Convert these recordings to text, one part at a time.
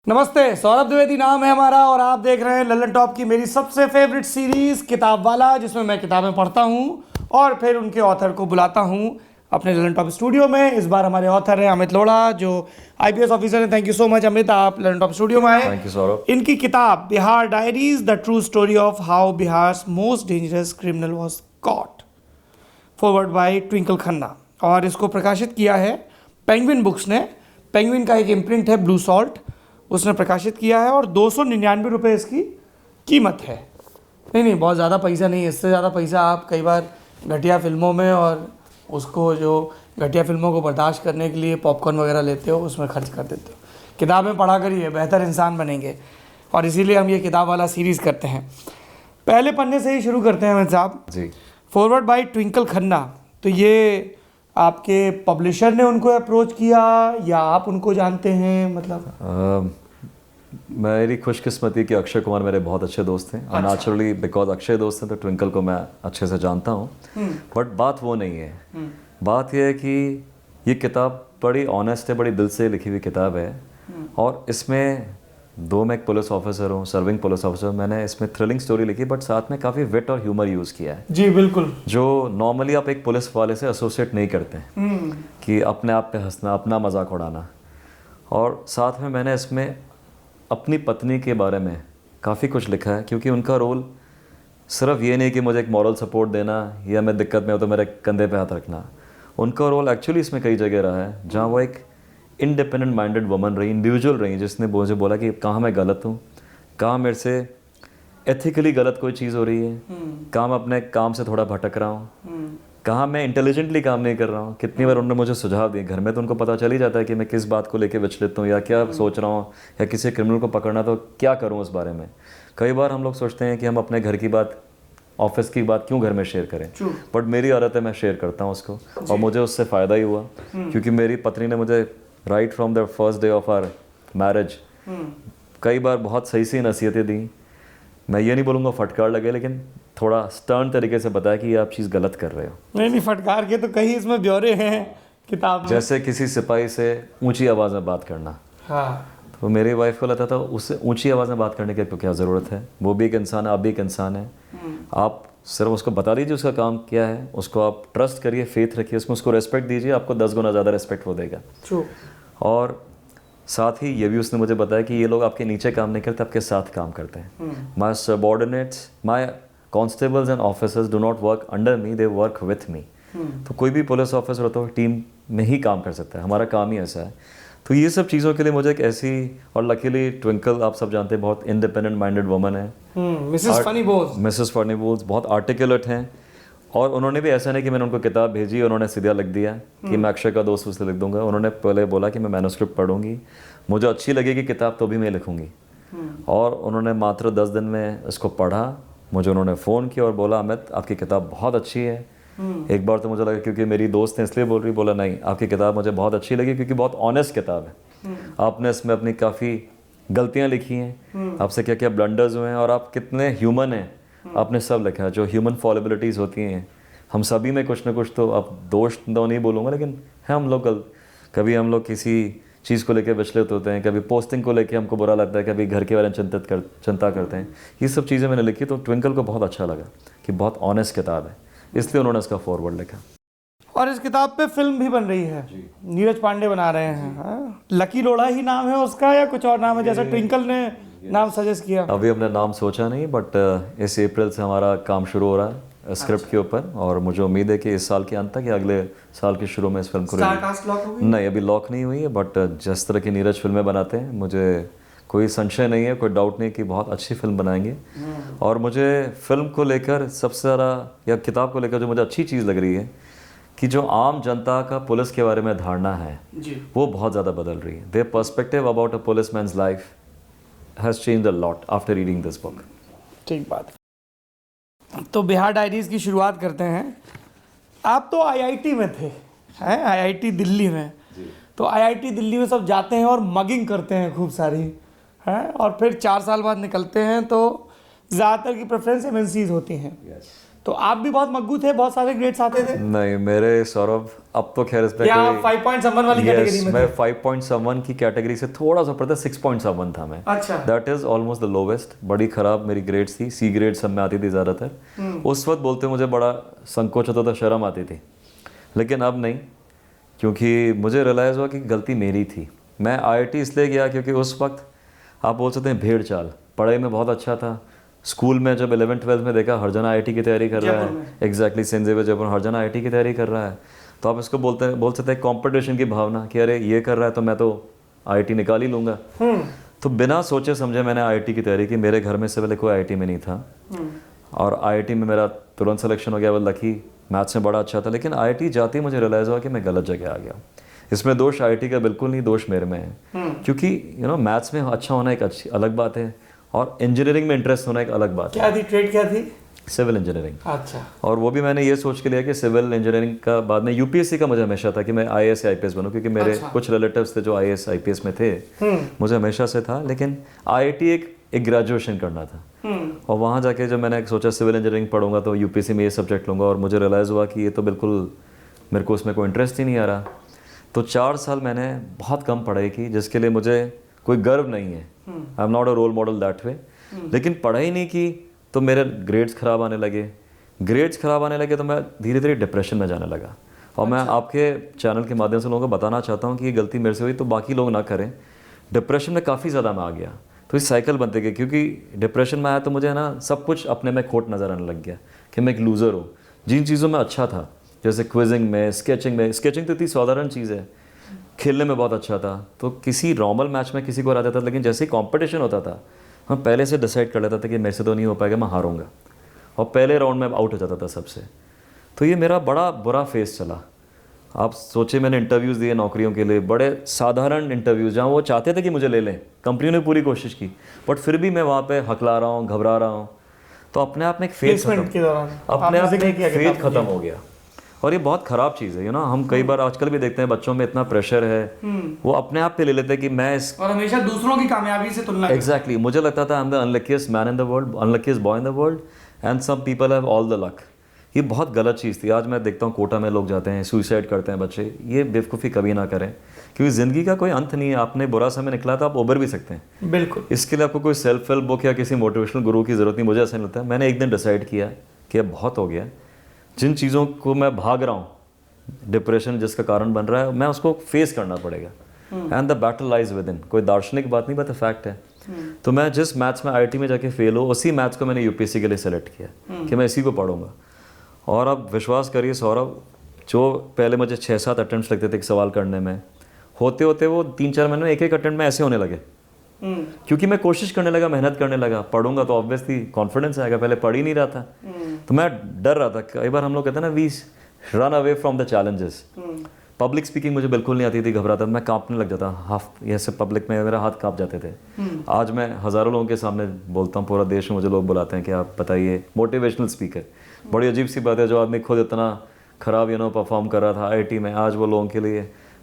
नमस्ते, सौरभ द्विवेदी नाम है हमारा और आप देख रहे हैं लल्लन टॉप की मेरी सबसे फेवरेट सीरीज किताब वाला, जिसमें मैं किताबें पढ़ता हूं और फिर उनके ऑथर को बुलाता हूं अपने लल्लन टॉप स्टूडियो में। इस बार हमारे ऑथर हैं अमित लोढ़ा, जो आईपीएस ऑफिसर हैं। Thank you so much Amit, आप लल्लन टॉप स्टूडियो में आए। Thank you Saurabh. इनकी किताब Bihar diaries, the true story of how Bihar most dangerous criminal was caught, forward by Twinkle Khanna, और इसको प्रकाशित किया है पेंगुइन बुक्स ने। पेंगुइन का एक इम्प्रिंट है ब्लू सॉल्ट, उसने प्रकाशित किया है और 299 रुपये इसकी कीमत है। नहीं, बहुत ज़्यादा पैसा नहीं है। इससे ज़्यादा पैसा आप कई बार घटिया फिल्मों में और उसको जो घटिया फिल्मों को बर्दाश्त करने के लिए पॉपकॉर्न वगैरह लेते हो, उसमें खर्च कर देते हो। किताबें पढ़ा करिए, बेहतर इंसान बनेंगे, और इसीलिए हम ये किताब वाला सीरीज़ करते हैं। पहले पन्ने से ही शुरू करते हैं अमित साहब ji. Forward by Twinkle Khanna. तो ये आपके पब्लिशर ने उनको अप्रोच किया या आप उनको जानते हैं? मतलब मेरी खुशकिस्मती कि अक्षय कुमार मेरे बहुत अच्छे दोस्त हैं। नेचुरली बिकॉज अक्षय दोस्त हैं तो ट्विंकल को मैं अच्छे से जानता हूँ। बट बात वो नहीं है। बात यह है कि ये किताब बड़ी ऑनेस्ट है, बड़ी दिल से लिखी हुई किताब है। और इसमें मैं एक पुलिस ऑफिसर हूँ, सर्विंग पुलिस ऑफिसर। मैंने इसमें थ्रिलिंग स्टोरी लिखी, बट साथ में काफ़ी विट और ह्यूमर यूज़ किया है। जी बिल्कुल, जो नॉर्मली आप एक पुलिस वाले से एसोसिएट नहीं करते हैं, कि अपने आप पे हंसना, अपना मजाक उड़ाना। और साथ में मैंने इसमें अपनी पत्नी के बारे में काफ़ी कुछ लिखा है, क्योंकि उनका रोल सिर्फ ये नहीं कि मुझे एक मॉरल सपोर्ट देना या मैं दिक्कत में हो तो मेरे कंधे पे हाथ रखना। उनका रोल एक्चुअली इसमें कई जगह रहा है जहाँ वो एक इंडिपेंडेंट माइंडेड वुमन रही, इंडिविजुअल रही, जिसने मुझे बोला कि कहाँ मैं गलत हूँ, कहाँ मेरे से एथिकली गलत कोई चीज़ हो रही है, कहाँ मैं अपने काम से थोड़ा भटक रहा हूँ, कहाँ मैं इंटेलिजेंटली काम नहीं कर रहा हूँ। कितनी बार उन्होंने मुझे सुझाव दिए। घर में तो उनको पता चल ही जाता है कि मैं किस बात को लेके विचलित हूँ या क्या सोच रहा हूँ, या किसी क्रिमिनल को पकड़ना तो क्या करूँ उस बारे में। कई बार हम लोग सोचते हैं कि हम अपने घर की बात, ऑफिस की बात क्यों घर में शेयर करें, बट मेरी आदत है मैं शेयर करता हूँ उसको, और मुझे उससे फ़ायदा ही हुआ। क्योंकि मेरी पत्नी ने मुझे right from the first day of our marriage कई बार बहुत सही सी नसीहतें दी। मैं ये नहीं बोलूँगा फटकार लगे, लेकिन थोड़ा स्टर्न तरीके से बताया कि ये आप चीज़ गलत कर रहे हो। नहीं, फटकार के तो कहीं इसमें ब्यौरे हैं किताब में। जैसे किसी सिपाही से ऊंची आवाज़ में बात करना। हाँ, तो मेरी वाइफ को लगता था उससे ऊंची आवाज़ में बात करने की तो क्या ज़रूरत है, वो भी एक इंसान है, आप भी एक इंसान है। आप सिर्फ उसको बता दीजिए उसका काम क्या है, उसको आप ट्रस्ट करिए, फेथ रखिए उसमें, उसको रेस्पेक्ट दीजिए, आपको 10 गुना ज़्यादा रेस्पेक्ट वो देगा। और साथ ही ये भी उसने मुझे बताया कि ये लोग आपके नीचे काम नहीं करते, आपके साथ काम करते हैं। My subordinates, my constables and officers do not work under me, they work with me. तो कोई भी पुलिस ऑफिसर होता है टीम में ही काम कर सकता है, हमारा काम ही ऐसा है। तो ये सब चीज़ों के लिए मुझे एक ऐसी, और लकीली ट्विंकल आप सब जानते हैं बहुत इंडिपेंडेंट माइंडेड वुमन है, मिसेस फनी बोल्स बहुत आर्टिकुलेट हैं। और उन्होंने भी ऐसा नहीं कि मैंने उनको किताब भेजी और उन्होंने सीधा लिख दिया कि मैं अक्षय का दोस्त उससे लिख दूंगा। उन्होंने पहले बोला कि मैं मैन्युस्क्रिप्ट पढ़ूंगी, मुझे अच्छी लगेगी किताब तो भी मैं लिखूंगी। और उन्होंने मात्र 10 दिन में इसको पढ़ा, मुझे उन्होंने फ़ोन किया और बोला अमित आपकी किताब बहुत अच्छी है। एक बार तो मुझे लगा क्योंकि मेरी दोस्त है इसलिए बोल रही, बोला नहीं आपकी किताब मुझे बहुत अच्छी लगी क्योंकि बहुत ऑनेस्ट किताब है। आपने इसमें अपनी काफ़ी गलतियाँ लिखी हैं, आपसे क्या क्या ब्लंडर्स हुए हैं, और आप कितने ह्यूमन हैं आपने सब लिखा है। जो ह्यूमन फॉलिबिलिटीज़ होती हैं हम सभी में कुछ ना कुछ, तो आप दोष तो नहीं बोलूँगा, लेकिन है हम लोग कभी हम लोग किसी चीज़ को लेकर विचलित होते हैं, कभी पोस्टिंग को लेकर हमको बुरा लगता है, कभी घर के बारे में चिंता करते हैं। ये सब चीज़ें मैंने लिखी तो ट्विंकल को बहुत अच्छा लगा कि बहुत ऑनेस्ट किताब है, इसलिए उन्होंने इसका फॉरवर्ड लिखा। और इस किताब पे फिल्म भी बन रही है, नीरज पांडे बना रहे हैं। हाँ? लकी लोढ़ा ही नाम है उसका या कुछ और नाम है, जैसा ट्विंकल ने नाम सजेस्ट किया? अभी हमने नाम सोचा नहीं, बट इस अप्रैल से हमारा काम शुरू हो रहा है स्क्रिप्ट के ऊपर, और मुझे उम्मीद है कि इस साल के अंत तक या अगले साल के शुरू में इस फिल्म को नहीं, अभी लॉक नहीं हुई है, बट जिस तरह की नीरज फिल्में बनाते हैं मुझे कोई संशय नहीं है, कोई डाउट नहीं कि बहुत अच्छी फिल्म बनाएंगे। और मुझे फिल्म को लेकर सबसे ज़्यादा, या किताब को लेकर जो मुझे अच्छी चीज़ लग रही है कि जो आम जनता का पुलिस के बारे में धारणा है वो बहुत ज़्यादा बदल रही है। Their perspective about a policeman's life has changed a lot after reading this book. ठीक बात। तो बिहार डायरीज की शुरुआत करते हैं। आप तो आईआईटी में थे, हैं आईआईटी दिल्ली में। तो आईआईटी दिल्ली में सब जाते हैं और मगिंग करते हैं खूब सारी, हैं, और फिर 4 साल बाद निकलते हैं तो ज़्यादातर की प्रेफरेंस एमएनसीज होती हैं। तो आप भी बहुत मग्गू थे, बहुत सारे ग्रेड्स आते थे? नहीं मेरे सौरभ अब तो खैर इस पे या आप 5 पॉइंट समवन वाली कैटेगरी में थे? मैं 5.7 की कैटेगरी से थोड़ा सा ऊपर था, 6.7 था मैं। अच्छा। That is almost the lowest. बड़ी खराब मेरी ग्रेड्स थी, सी ग्रेड सब में आती थी ज़्यादातर। उस वक्त बोलते मुझे बड़ा संकोच होता था, शर्म आती थी, लेकिन अब नहीं, क्योंकि मुझे रियलाइज़ हुआ कि गलती मेरी थी। मैं IIT इसलिए गया क्योंकि उस वक्त आप बोल सकते हैं भेड़ चाल, पढ़ाई में बहुत अच्छा था। स्कूल में जब 11th-12th में देखा हर जना IIT की तैयारी कर रहा है, एग्जैक्टली सेंट ज़ेवियर जयपुर, हर जना IIT की तैयारी कर रहा है, तो आप इसको बोल सकते हैं कंपटीशन की भावना कि अरे ये कर रहा है तो मैं तो IIT निकाल ही लूँगा। तो बिना सोचे समझे मैंने IIT की तैयारी की। मेरे घर में से पहले कोई IIT में नहीं था और IIT में मेरा तुरंत सिलेक्शन हो गया। वो लकी, मैथ्स में बड़ा अच्छा था, लेकिन IIT जाते ही मुझे रियलाइज़ हुआ कि मैं गलत जगह आ गया। इसमें दोष IIT का बिल्कुल नहीं, दोष मेरे में है। क्योंकि मैथ्स में अच्छा होना एक अच्छी अलग बात है और इंजीनियरिंग में इंटरेस्ट होना एक अलग बात है। क्या थी ट्रेड, क्या थी? Civil engineering. अच्छा। और वो भी मैंने ये सोच के लिया कि सिविल इंजीनियरिंग का बाद में UPSC का मुझे हमेशा था कि मैं IAS या IPS बनूं, क्योंकि मेरे कुछ रिलेटिव्स थे जो IAS IPS में थे। मुझे हमेशा से था, लेकिन IIT एक ग्रेजुएशन करना था। और वहाँ जाके जब मैंने सोचा सिविल इंजीनियरिंग पढ़ूंगा तो UPSC में ये सब्जेक्ट लूँगा, और मुझे रियलाइज़ हुआ कि ये तो बिल्कुल मेरे को उसमें कोई इंटरेस्ट ही नहीं आ रहा। तो 4 साल मैंने बहुत कम पढ़ाई की, जिसके लिए मुझे कोई गर्व नहीं है। I am not a role model that way. लेकिन पढ़ाई नहीं की तो मेरे ग्रेड्स ख़राब आने लगे तो मैं धीरे धीरे डिप्रेशन में जाने लगा। और मैं आपके चैनल के माध्यम से लोगों को बताना चाहता हूँ कि ये गलती मेरे से हुई तो बाकी लोग ना करें। डिप्रेशन में काफ़ी ज़्यादा मैं आ गया, तो इस साइकिल बनते गए, क्योंकि डिप्रेशन में आया तो मुझे ना सब कुछ अपने में खोट नज़र आने लग गया कि मैं एक लूज़र हूँ। जिन चीज़ों में अच्छा था, जैसे क्विजिंग में, स्केचिंग तो इतनी साधारण चीज़ है, खेलने में बहुत अच्छा था, तो किसी नॉर्मल मैच में किसी को आ जाता था। लेकिन जैसे ही कॉम्पिटिशन होता था, हम पहले से डिसाइड कर लेता था कि मेरे से तो नहीं हो पाएगा, मैं हारूंगा, और पहले राउंड में आउट हो जाता था सबसे। तो ये मेरा बड़ा बुरा फेस चला। आप सोचिए, मैंने इंटरव्यूज़ दिए नौकरियों के लिए, बड़े साधारण इंटरव्यूज़, जहाँ वो चाहते थे कि मुझे ले लें, कंपनियों ने पूरी कोशिश की, बट फिर भी मैं वहाँ पे हकला रहा हूँ, घबरा रहा हूँ। तो अपने आप में एक फेथ खत्म हो गया, और ये बहुत ख़राब चीज़ है। हम कई बार आजकल भी देखते हैं बच्चों में इतना प्रेशर है, वो अपने आप पे ले लेते हैं कि मैं इस, और हमेशा दूसरों की कामयाबी से तुलना। एग्जैक्टली मुझे लगता था I am the unluckiest man in the world, unluckiest boy in the world, and some people have all the luck. ये बहुत गलत चीज़ थी। आज मैं देखता हूँ कोटा में लोग जाते हैं, सुसाइड करते हैं बच्चे। ये बेवकूफ़ी कभी ना करें, क्योंकि ज़िंदगी का कोई अंत नहीं है। आपने बुरा समय निकला तो आप उबर भी सकते हैं। बिल्कुल। इसके लिए आपको कोई सेल्फ हेल्प बुक या किसी मोटिवेशनल गुरु की ज़रूरत नहीं, मुझे ऐसा नहीं लगता। मैंने एक दिन डिसाइड किया कि अब बहुत हो गया, जिन चीज़ों को मैं भाग रहा हूँ, डिप्रेशन जिसका कारण बन रहा है, मैं उसको फेस करना पड़ेगा। And the battle lies with in. कोई दार्शनिक बात नहीं, बट फैक्ट है। तो मैं जिस मैथ्स में IIT में जाके फेल हो, उसी मैथ्स को मैंने UPSC के लिए सेलेक्ट किया कि मैं इसी को पढ़ूंगा। और अब विश्वास करिए सौरभ, जो पहले मुझे 6-7 अटेम्प्ट्स लगते थे एक सवाल करने में, होते होते वो 3-4 महीने में एक अटेम्प्ट में ऐसे होने लगे, क्योंकि मैं कोशिश करने लगा, मेहनत करने लगा। पढ़ूंगा तो ऑब्वियसली कॉन्फिडेंस आएगा, पहले पढ़ ही नहीं रहा था। तो मैं डर रहा था। कई बार हम लोग कहते हैं ना, we run away from the challenges. Public speaking मुझे बिल्कुल नहीं आती थी, घबराता, मैं कांपने लग जाता, हाफ ऐसे पब्लिक में मेरा हाथ कांप जाते थे। आज मैं हज़ारों लोगों के सामने बोलता हूँ, पूरा देश में मुझे लोग बुलाते हैं कि आप बताइए, मोटिवेशनल स्पीकर। बड़ी अजीब सी बात है, जो आदमी खुद इतना ख़राब परफॉर्म कर रहा था IIT में, आज वो लोगों के लिए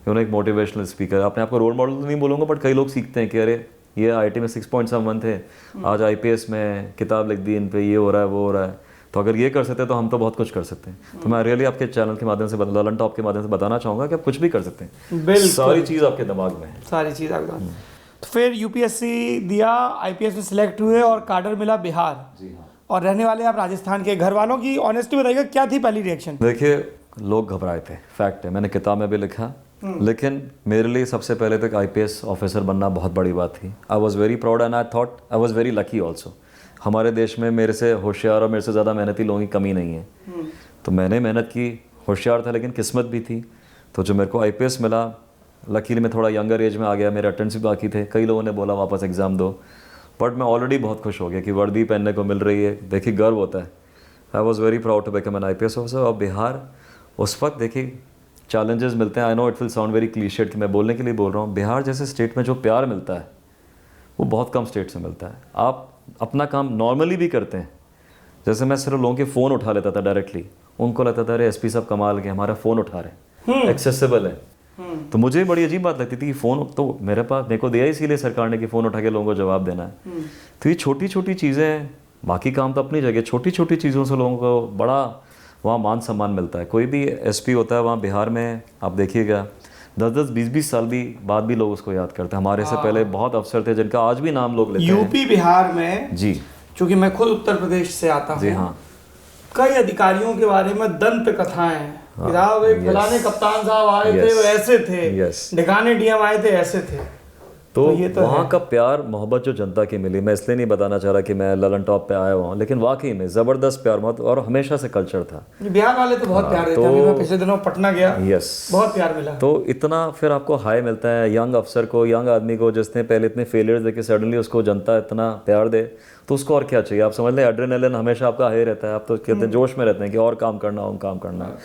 एक मोटिवेशनल स्पीकर। अपने आप को रोल मॉडल तो नहीं बोलूँगा, बट कई लोग सीखते हैं कि अरे ये IIT में 6.7 थे, आज IPS में किताब लिख दी, इन पे ये हो रहा है, वो हो रहा है। तो अगर ये कर सकते हैं तो हम तो बहुत कुछ कर सकते हैं। तो मैं रियली आपके चैनल के माध्यम से, ललन टॉप के माध्यम से बताना चाहूँगा कि आप कुछ भी कर सकते हैं। सारी चीज़ आपके दिमाग में है, सारी चीज़ आपके दिमाग में। तो फिर UPSC दिया, IPS में सिलेक्ट हुए और कार्डर मिला बिहार। जी हाँ। और रहने वाले आप राजस्थान के। घर वालों की ऑनेस्टी बताइएगा, क्या थी पहली रिएक्शन? देखिए, लोग घबराए थे, फैक्ट है, मैंने किताब में भी लिखा। लेकिन मेरे लिए सबसे पहले तो IPS ऑफिसर बनना बहुत बड़ी बात थी। आई was very proud and I thought I was very lucky also. हमारे देश में मेरे से होशियार और मेरे से ज़्यादा मेहनती लोगों की कमी नहीं है। तो मैंने मेहनत की, होशियार था, लेकिन किस्मत भी थी। तो जो मेरे को IPS मिला, लकीली मैं थोड़ा यंगर एज में आ गया, मेरे अटेम्प्ट्स भी बाकी थे। कई लोगों ने बोला वापस एग्ज़ाम दो, बट मैं ऑलरेडी बहुत खुश हो गया कि वर्दी पहनने को मिल रही है। देखिए, गर्व होता है। I was very proud to become an IPS officer. और बिहार उस वक्त, देखिए, चैलेंजेस मिलते हैं। I know it will sound very cliched कि मैं बोलने के लिए बोल रहा हूँ। बिहार जैसे स्टेट में जो प्यार मिलता है, वो बहुत कम स्टेट से मिलता है। आप अपना काम नॉर्मली भी करते हैं। जैसे मैं सिर्फ लोगों के फ़ोन उठा लेता था डायरेक्टली, उनको लगता था अरे SP साहब कमाल के, हमारा फ़ोन उठा रहे हैं, एक्सेसिबल है। तो मुझे बड़ी अजीब बात लगती थी कि फ़ोन तो मेरे को दिया इसीलिए सरकार ने कि फ़ोन उठा के लोगों को जवाब देना है। तो ये छोटी छोटी चीज़ें बाकी काम तो अपनी जगह, छोटी छोटी चीज़ों से लोगों को बड़ा वहाँ मान सम्मान मिलता है। कोई भी एसपी होता है वहाँ बिहार में, आप देखिएगा 10-10, 20-20 साल भी बाद भी लोग उसको याद करते हैं। हमारे से पहले बहुत अफसर थे जिनका आज भी नाम लोग लेते हैं। यूपी बिहार में जी, क्योंकि मैं खुद उत्तर प्रदेश से आता जी हूँ, हाँ, कई अधिकारियों के बारे में दंत कथाएं हैं। किताब एक फलाने कप्तान साहब आए थे, वो ऐसे थे, ढिकाने डीएम आए थे, ऐसे थे। तो वहाँ का प्यार मोहब्बत जो जनता की मिली, मैं इसलिए नहीं बताना चाह रहा कि मैं ललन टॉप पे आया हुआ हूँ, लेकिन वाकई में ज़बरदस्त प्यार मोहब्बत और हमेशा से कल्चर था। बिहार वाले तो बहुत प्यार देते हैं। अभी मैं पिछले दिनों पटना गया, बहुत प्यार मिला। तो इतना फिर आपको हाई मिलता है यंग अफसर को, यंग आदमी को, जिसने पहले इतने फेलियर्स देखे, सडनली उसको जनता इतना प्यार दे, तो उसको और क्या चाहिए। आप समझ लें, एड्रेनलिन हमेशा आपका हाई रहता है, आप तो कहते हैं जोश में रहते हैं कि और काम करना, और काम करना।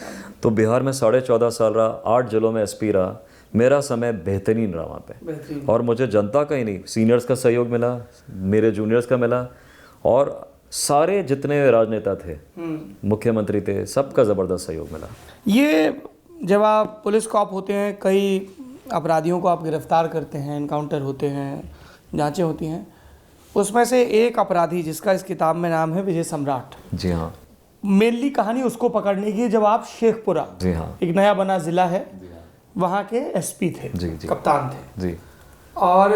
तो बिहार में 14.5 साल रहा, 8 जिलों में एसपी रहा, मेरा समय बेहतरीन रहा वहाँ पे। और मुझे जनता का ही नहीं, सीनियर्स का सहयोग मिला, मेरे जूनियर्स का मिला, और सारे जितने राजनेता थे, मुख्यमंत्री थे, सबका ज़बरदस्त सहयोग मिला। ये जब आप पुलिस कॉप होते हैं, कई अपराधियों को आप गिरफ्तार करते हैं, इनकाउंटर होते हैं, जांचें होती हैं, उसमें से एक अपराधी जिसका इस किताब में नाम है विजय सम्राट। जी हाँ, मेनली कहानी उसको पकड़ने की है जब आप शेखपुरा, जी हाँ, एक नया बना जिला है, वहाँ के एसपी थे, जी, कप्तान थे जी। और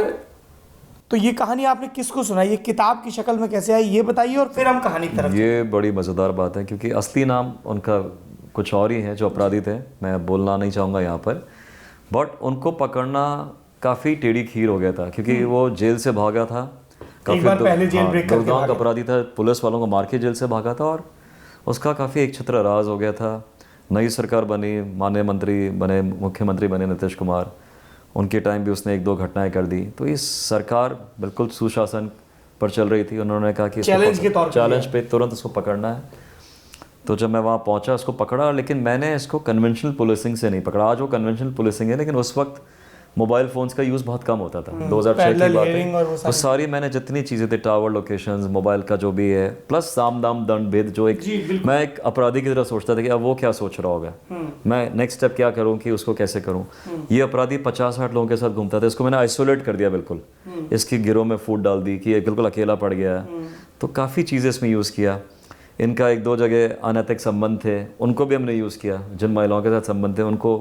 तो ये कहानी आपने किसको सुनाई, ये किताब की शक्ल में कैसे आई, ये बताइए, और फिर हम कहानी की तरफ। ये बड़ी मज़ेदार बात है, क्योंकि असली नाम उनका कुछ और ही है जो अपराधी थे, मैं बोलना नहीं चाहूँगा यहाँ पर, बट उनको पकड़ना काफ़ी टेढ़ी खीर हो गया था, क्योंकि वो जेल से भागा था, एक बार पहले जेल ब्रेक करके दुर्दांत अपराधी था, पुलिस वालों को मार के जेल से भागा था, और उसका काफ़ी एक छत्र राज हो गया था। नई सरकार बनी, माननीय मंत्री बने, मुख्यमंत्री बने नीतीश कुमार, उनके टाइम भी उसने 1-2 घटनाएं कर दी। तो इस सरकार बिल्कुल सुशासन पर चल रही थी, उन्होंने कहा कि चैलेंज पे तुरंत उसको पकड़ना है। तो जब मैं वहाँ पहुँचा, उसको पकड़ा, लेकिन मैंने इसको कन्वेंशनल पुलिसिंग से नहीं पकड़ा। आज वो कन्वेंशनल पुलिसिंग है, लेकिन उस वक्त मोबाइल फ़ोन्स का यूज़ बहुत कम होता था। 2006 की बात है। वो सारी मैंने जितनी चीज़ें थी, टावर लोकेशंस, मोबाइल का जो भी है, प्लस साम दाम दंड भेद, जो एक मैं एक अपराधी की तरह सोचता था कि अब वो क्या सोच रहा होगा, मैं नेक्स्ट स्टेप क्या करूं, कि उसको कैसे करूं। ये अपराधी 50-60 लोगों के साथ घूमता था, इसको मैंने आइसोलेट कर दिया बिल्कुल, इसकी गिरोह में फूट डाल दी कि ये बिल्कुल अकेला पड़ गया। तो काफ़ी चीज़ें इसमें यूज़ किया। इनका 1-2 जगह अनैतिक संबंध थे, उनको भी हमने यूज़ किया। जिन महिलाओं के साथ संबंध थे, उनको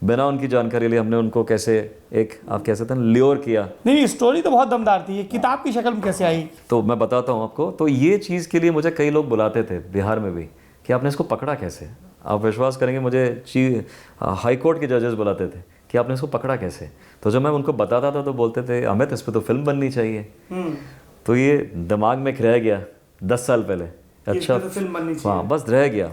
बिना उनकी जानकारी लिए हमने उनको कैसे एक, आप कह सकते हैं, ल्योर किया। नहीं, स्टोरी तो बहुत दमदार थी। ये किताब की शक्ल में कैसे आई? तो मैं बताता हूँ आपको। तो ये चीज़ के लिए मुझे कई लोग बुलाते थे बिहार में भी, कि आपने इसको पकड़ा कैसे। आप विश्वास करेंगे, मुझे हाई कोर्ट के जजेस बुलाते थे कि आपने इसको पकड़ा कैसे। तो जब मैं उनको बताता था तो बोलते थे, अमित इस पर तो फिल्म बननी चाहिए। तो ये दिमाग में रह गया 10 साल पहले। अच्छा, तो फिल्म बननी चाहिए। हाँ, बस रह गया।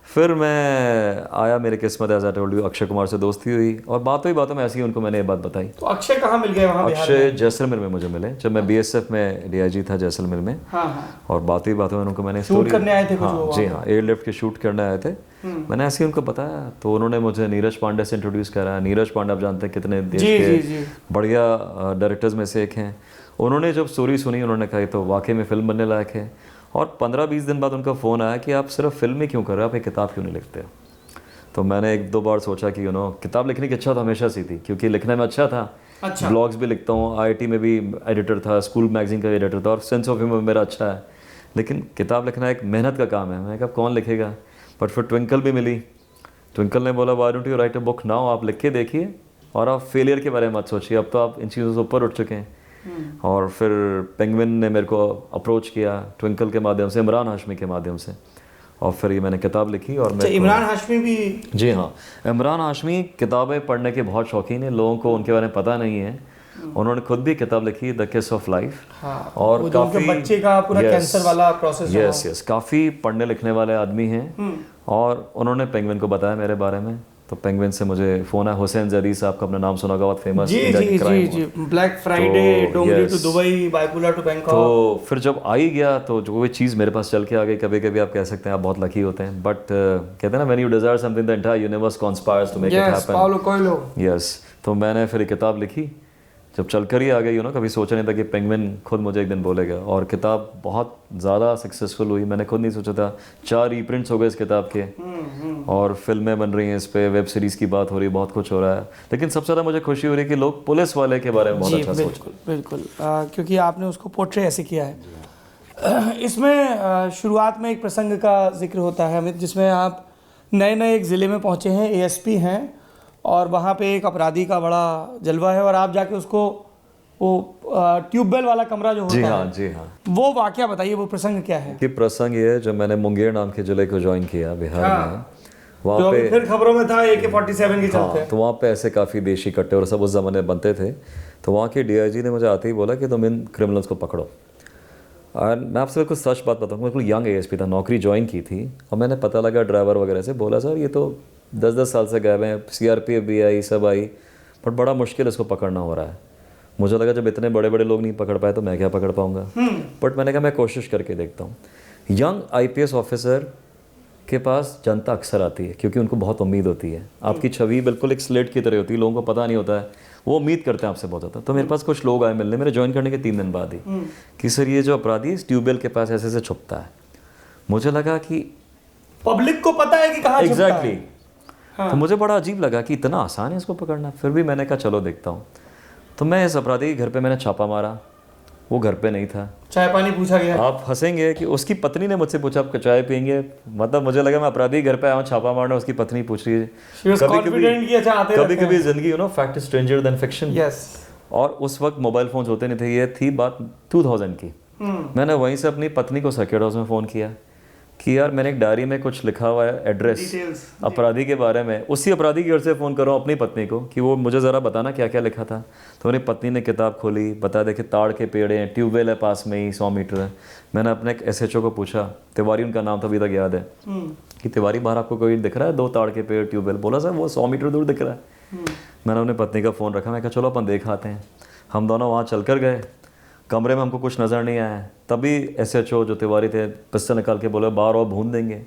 फिर मैं आया, मेरे किस्मत as I told you, Akshay Kumar से दोस्ती हुई, और बातों में ऐसी ही उनको मैंने ये बात बताई। तो अक्षय कहाँ मिल गए वहाँ बिहार में? अक्षय जैसलमेर में मुझे मिले, जब मैं बीएसएफ में डीआईजी था जैसलमेर में। हाँ। और बातों में उनको मैंने शूट करने आए थे कुछ वो? जी हाँ, एयरलिफ्ट के शूट करने आए थे। मैंने ऐसे ही उनको बताया, तो उन्होंने मुझे नीरज पांडे से इंट्रोड्यूस कराया। नीरज पांडे आप जानते हैं कितने देश के बढ़िया डायरेक्टर्स में से एक हैं। उन्होंने जब स्टोरी सुनी, उन्होंने कहा तो वाकई में फिल्म बनने लायक है। और 15-20 दिन बाद उनका फ़ोन आया कि आप सिर्फ फिल्म ही क्यों कर रहे हो, आप एक किताब क्यों नहीं लिखते। तो मैंने 1-2 बार सोचा कि किताब लिखने की इच्छा तो हमेशा सी थी, क्योंकि लिखने में अच्छा था। ब्लॉग्स भी लिखता हूँ, आईआईटी में भी एडिटर था, स्कूल मैगजीन का एडिटर था, और सेंस ऑफ ह्यूमर मेरा अच्छा है। लेकिन किताब लिखना एक मेहनत का काम है। मैंने कहा कौन लिखेगा। बट फिर ट्विंकल भी मिली। ट्विंकल ने बोला, why don't you right a book now, आप लिख के देखिए और आप फेलियर के बारे में मत सोचिए, अब तो आप इन चीज़ों से ऊपर उठ चुके हैं। और फिर पेंगुइन ने मेरे को अप्रोच किया ट्विंकल के माध्यम से, इमरान हाशमी के माध्यम से, और फिर ये मैंने किताब लिखी। और मैं इमरान हाशमी भी? जी हाँ, इमरान हाशमी किताबें पढ़ने के बहुत शौकीन है, लोगों को उनके बारे में पता नहीं है। उन्होंने खुद भी किताब लिखी, द किस ऑफ लाइफ। और काफी बच्चे का पूरा कैंसर वाला प्रोसेस। यस, काफ़ी पढ़ने लिखने वाले आदमी हैं। और उन्होंने पेंगुइन को बताया मेरे बारे में। तो पेंगुइन से मुझे फ़ोन आया, हुसैन जरी साहब का अपना नाम सुना होगा, बहुत फेमस। जी, black Friday, Dongri to Dubai, bipolar to Bangkok. तो फिर जब आई गया, तो जो वो चीज़ मेरे पास चल के आ गई। कभी कभी आप कह सकते हैं आप बहुत लकी होते हैं, बट कहते हैं ना, when you desire something the entire universe conspires to make it happen. Paulo Coelho. Yes, तो मैंने फिर किताब लिखी। जब चल कर ही आ गई, कभी सोचा नहीं था कि पेंगुइन खुद मुझे एक दिन बोलेगा। और किताब बहुत ज़्यादा सक्सेसफुल हुई, मैंने खुद नहीं सोचा था। 4 रीप्रिंट्स हो गए इस किताब के, और फिल्में बन रही हैं इस पे, वेब सीरीज़ की बात हो रही है, बहुत कुछ हो रहा है। लेकिन सबसे ज़्यादा मुझे खुशी हो रही है कि लोग पुलिस वाले के बारे में बहुत अच्छा सोच। बिल्कुल, क्योंकि आपने उसको पोर्ट्रे ऐसे किया है। इसमें शुरुआत में एक प्रसंग का जिक्र होता है अमित, जिसमें आप नए नए एक ज़िले में पहुंचे हैं, एएसपी हैं, और वहाँ पे एक अपराधी का बड़ा जलवा है और आप जाके उसको वो ट्यूबवेल वाला कमरा जो होता जी है, हाँ, जी हाँ। वो वाकया बताइए, वो प्रसंग क्या है? कि प्रसंग ये है, जब मैंने मुंगेर नाम के जिले को ज्वाइन किया बिहार में, जो वहाँ अभी पे फिर खबरों में था AK-47 के चलते हाँ, तो वहाँ पे ऐसे काफ़ी देशी कट्टे और सब उस ज़माने बनते थे। तो वहाँ के डीआईजी ने मुझे आते ही बोला कि तुम इन क्रिमिनल्स को पकड़ो। और मैं आपसे कुछ सच बात बताऊँ, बिल्कुल यंग एएसपी था, नौकरी ज्वाइन की थी, और मैंने पता लगा ड्राइवर वगैरह से, बोला सर ये तो 10-10 साल से गए हुए हैं, सीआरपीएफ भी आई, सब आई, बट बड़ा मुश्किल इसको पकड़ना हो रहा है। मुझे लगा जब इतने बड़े बड़े लोग नहीं पकड़ पाए तो मैं क्या पकड़ पाऊंगा। बट मैंने कहा मैं कोशिश करके देखता हूँ। यंग आईपीएस ऑफिसर के पास जनता अक्सर आती है क्योंकि उनको बहुत उम्मीद होती है। आपकी छवि बिल्कुल एक स्लेट की तरह होती है, लोगों को पता नहीं होता है, वो उम्मीद करते हैं आपसे बहुत ज़्यादा। तो मेरे पास कुछ लोग आए मिलने मेरे ज्वाइन करने के 3 दिन बाद ही, कि सर ये जो अपराधी इस ट्यूबवेल के पास ऐसे ऐसे छुपता है। मुझे लगा कि पब्लिक को पता है कि कहाँ छुपता है। एग्जैक्टली। तो मुझे बड़ा अजीब लगा कि इतना आसान है इसको पकड़ना। फिर भी मैंने कहा चलो देखता हूँ। तो मैं इस अपराधी के घर पे मैंने छापा मारा, वो घर पे नहीं था। चाय पानी पूछा गया? आप हंसेंगे कि उसकी पत्नी ने मुझसे पूछा आप चाय पियेंगे, मतलब मुझे लगा मैं अपराधी घर पे आया हूँ छापा मारना, उसकी पत्नी पूछ रही है। कभी कभी जिंदगी fact is stranger then fiction. और उस वक्त मोबाइल फोन होते नहीं थे, ये थी बात 2000 की। मैंने वहीं से अपनी पत्नी को सर्किट हाउस में फ़ोन किया कि यार मैंने एक डायरी में कुछ लिखा हुआ है एड्रेस अपराधी के बारे में, उसी अपराधी के घर से फ़ोन कर रहा हूँ अपनी पत्नी को कि वो मुझे ज़रा बताना क्या क्या लिखा था। तो मेरी पत्नी ने किताब खोली, बता देखे ताड़ के पेड़ हैं, ट्यूबवेल है पास में ही 100 मीटर है। मैंने अपने एक SHO को पूछा, तिवारी उनका नाम तो अभी तक याद है, कि तिवारी बाहर आपको कोई दिख रहा है 2 ताड़ के पेड़ ट्यूबवेल? बोला सर वो 100 मीटर दूर दिख रहा है। मैंने अपनी पत्नी का फ़ोन रखा, मैं कहा चलो अपन देख आते हैं। हम दोनों वहाँ चल कर गए, कमरे में हमको कुछ नज़र नहीं आया। तभी SHO जो तिवारी थे पिस्टल निकाल के बोले बाहर और भून देंगे।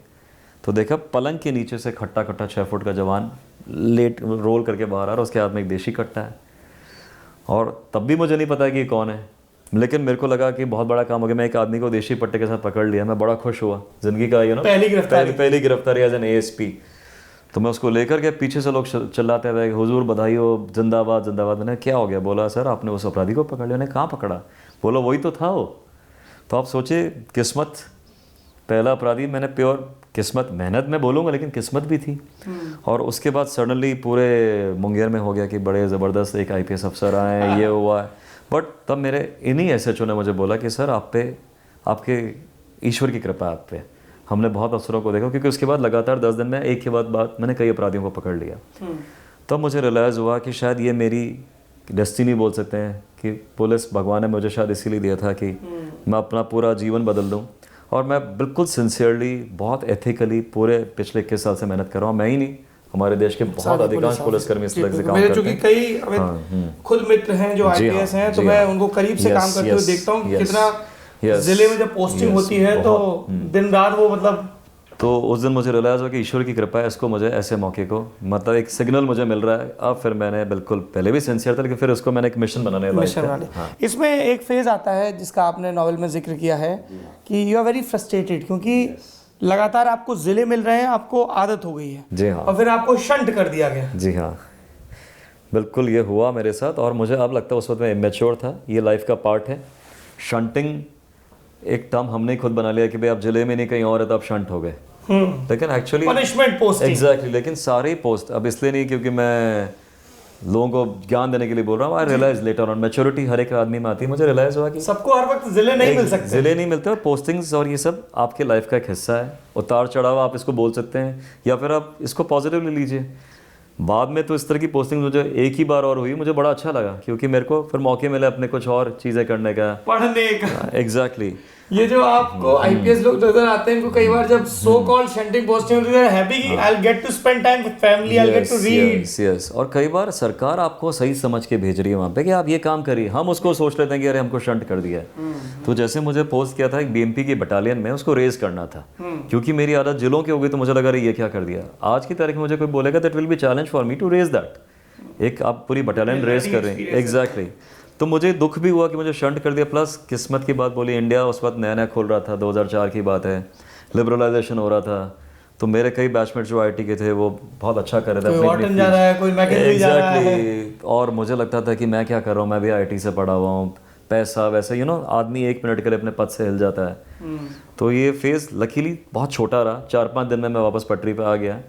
तो देखा पलंग के नीचे से खट्टा खट्टा 6 फुट का जवान लेट रोल करके बाहर आ रहा है, उसके हाथ में एक देशी कट्टा है। और तब भी मुझे नहीं पता कि कौन है, लेकिन मेरे को लगा कि बहुत बड़ा काम हो गया। मैं एक आदमी को देशी पट्टे के साथ पकड़ लिया, मैं बड़ा खुश हुआ, जिंदगी का पहली गिरफ्तारी एज एन ASP। तो मैं उसको लेकर के, पीछे से लोग चिल्लाते हुए हुजूर बधाई हो, जिंदाबाद जिंदाबाद। मैंने क्या हो गया? बोला सर आपने उस अपराधी को पकड़ लिया। मैंने कहाँ पकड़ा? बोला वही तो था वो। तो आप सोचे किस्मत, पहला अपराधी मैंने प्योर किस्मत, मेहनत में बोलूँगा लेकिन किस्मत भी थी। और उसके बाद सडनली पूरे मुंगेर में हो गया कि बड़े ज़बरदस्त एक IPS अफसर आए, ये हुआ है। बट तब मेरे इन्हीं SHO ने मुझे बोला कि सर आप पे आपके ईश्वर की कृपा आप पे, हमने बहुत अफसरों को देखा। क्योंकि उसके बाद लगातार 10 दिन में एक के बाद मैंने कई अपराधियों को पकड़ लिया। तब मुझे रियलाइज़ हुआ कि शायद ये मेरी डेस्टिनी बोल सकते हैं, कि पुलिस भगवान ने मुझे शायद इसीलिए दिया था कि मैं अपना पूरा जीवन बदल दूं। और मैं बिल्कुल सिंसियरली, बहुत एथिकली पूरे पिछले 21 साल से मेहनत कर रहा हूँ। मैं ही नहीं, हमारे देश के बहुत अधिकांश पुलिसकर्मी इस तरह से काम करते हैं। कई खुद मित्र हैं जो IPS हैं, तो मैं उनको करीब से काम करते हुए देखता हूँ कितना जिले में जब पोस्टिंग होती है तो दिन रात वो मतलब। तो उस दिन मुझे रियलाइज़ हुआ कि ईश्वर की कृपा है, इसको मुझे ऐसे मौके को, मतलब एक सिग्नल मुझे मिल रहा है। अब फिर मैंने बिल्कुल पहले भी सिंसियर था, लेकिन फिर उसको मैंने एक मिशन बनाने लगा। इसमें एक फेज आता है जिसका आपने नॉवेल में जिक्र किया है कि यू आर वेरी फ्रस्ट्रेटेड, क्योंकि लगातार आपको जिले मिल रहे हैं, आपको आदत हो गई है। जी हाँ। और फिर आपको शंट कर दिया गया। जी हाँ, बिल्कुल ये हुआ मेरे साथ। और मुझे अब लगता है उस वक्त मैं इमेच्योर था, ये लाइफ का पार्ट है। शंटिंग एक टर्म हमने ही खुद बना लिया कि भाई आप जिले में नहीं कहीं और है तो आप शंट हो गए। लेकिन एक्चुअली पनिशमेंट पोस्टिंग। एग्जैक्टली। लेकिन सारे ही पोस्ट, अब इसलिए नहीं क्योंकि मैं लोगों को ज्ञान देने के लिए बोल रहा हूँ, आई रियलाइज लेटर ऑन, मैच्योरिटी हर एक आदमी में आती है। मुझे रियलाइज हुआ कि सबको हर वक्त जिले नहीं मिल सकते, जिले नहीं मिलते, और पोस्टिंग्स और ये सब आपके लाइफ का एक हिस्सा है। उतार चढ़ाव आप इसको बोल सकते हैं, या फिर आप इसको पॉजिटिवली लीजिए। बाद में तो इस तरह की पोस्टिंग मुझे एक ही बार और हुई, मुझे बड़ा अच्छा लगा क्योंकि मेरे को फिर मौके मिले अपने कुछ और चीज़ें करने का, पढ़ने का। एग्जैक्टली। ये जो आपको IPS लोग नजर आते हैं, इनको कई बार जब सो कॉल्ड शंटिंग पोस्टिंग होती है, हैप्पी कि I will get to spend time with family, I will get to read. Yes. और कई बार सरकार आपको सही समझ के भेज रही है वहाँ पे कि आप ये काम करिए, हम उसको सोच लेते हैं कि अरे हमको शंट कर दिया है। तो जैसे मुझे पोस्ट किया था एक BMP की बटालियन में, उसको रेज करना था क्योंकि मेरी आदत जिलों की हो गई। तो मुझे लगा ये क्या कर दिया। आज की तारीख में मुझे कोई बोलेगा that will be challenge for me to raise that. एक आप पूरी बटालियन रेज कर रहे हैं। एग्जैक्टली। तो मुझे दुख भी हुआ कि मुझे शंट कर दिया। प्लस किस्मत की बात बोली, इंडिया उस वक्त नया नया खोल रहा था, 2004 की बात है, लिबरलाइजेशन हो रहा था। तो मेरे कई बैचमेट जो IT के थे वो बहुत अच्छा कर रहे थे, कोई जा रहा है, कोई मैकेनिकल जा रहा है। और मुझे लगता था कि मैं क्या कर रहा हूँ, मैं भी IT से पढ़ा हुआ हूँ, पैसा वैसे आदमी 1 मिनट के लिए अपने पद से हिल जाता है। तो ये फेज लकीली बहुत छोटा रहा, 4-5 दिन में मैं वापस पटरी पे आ गया।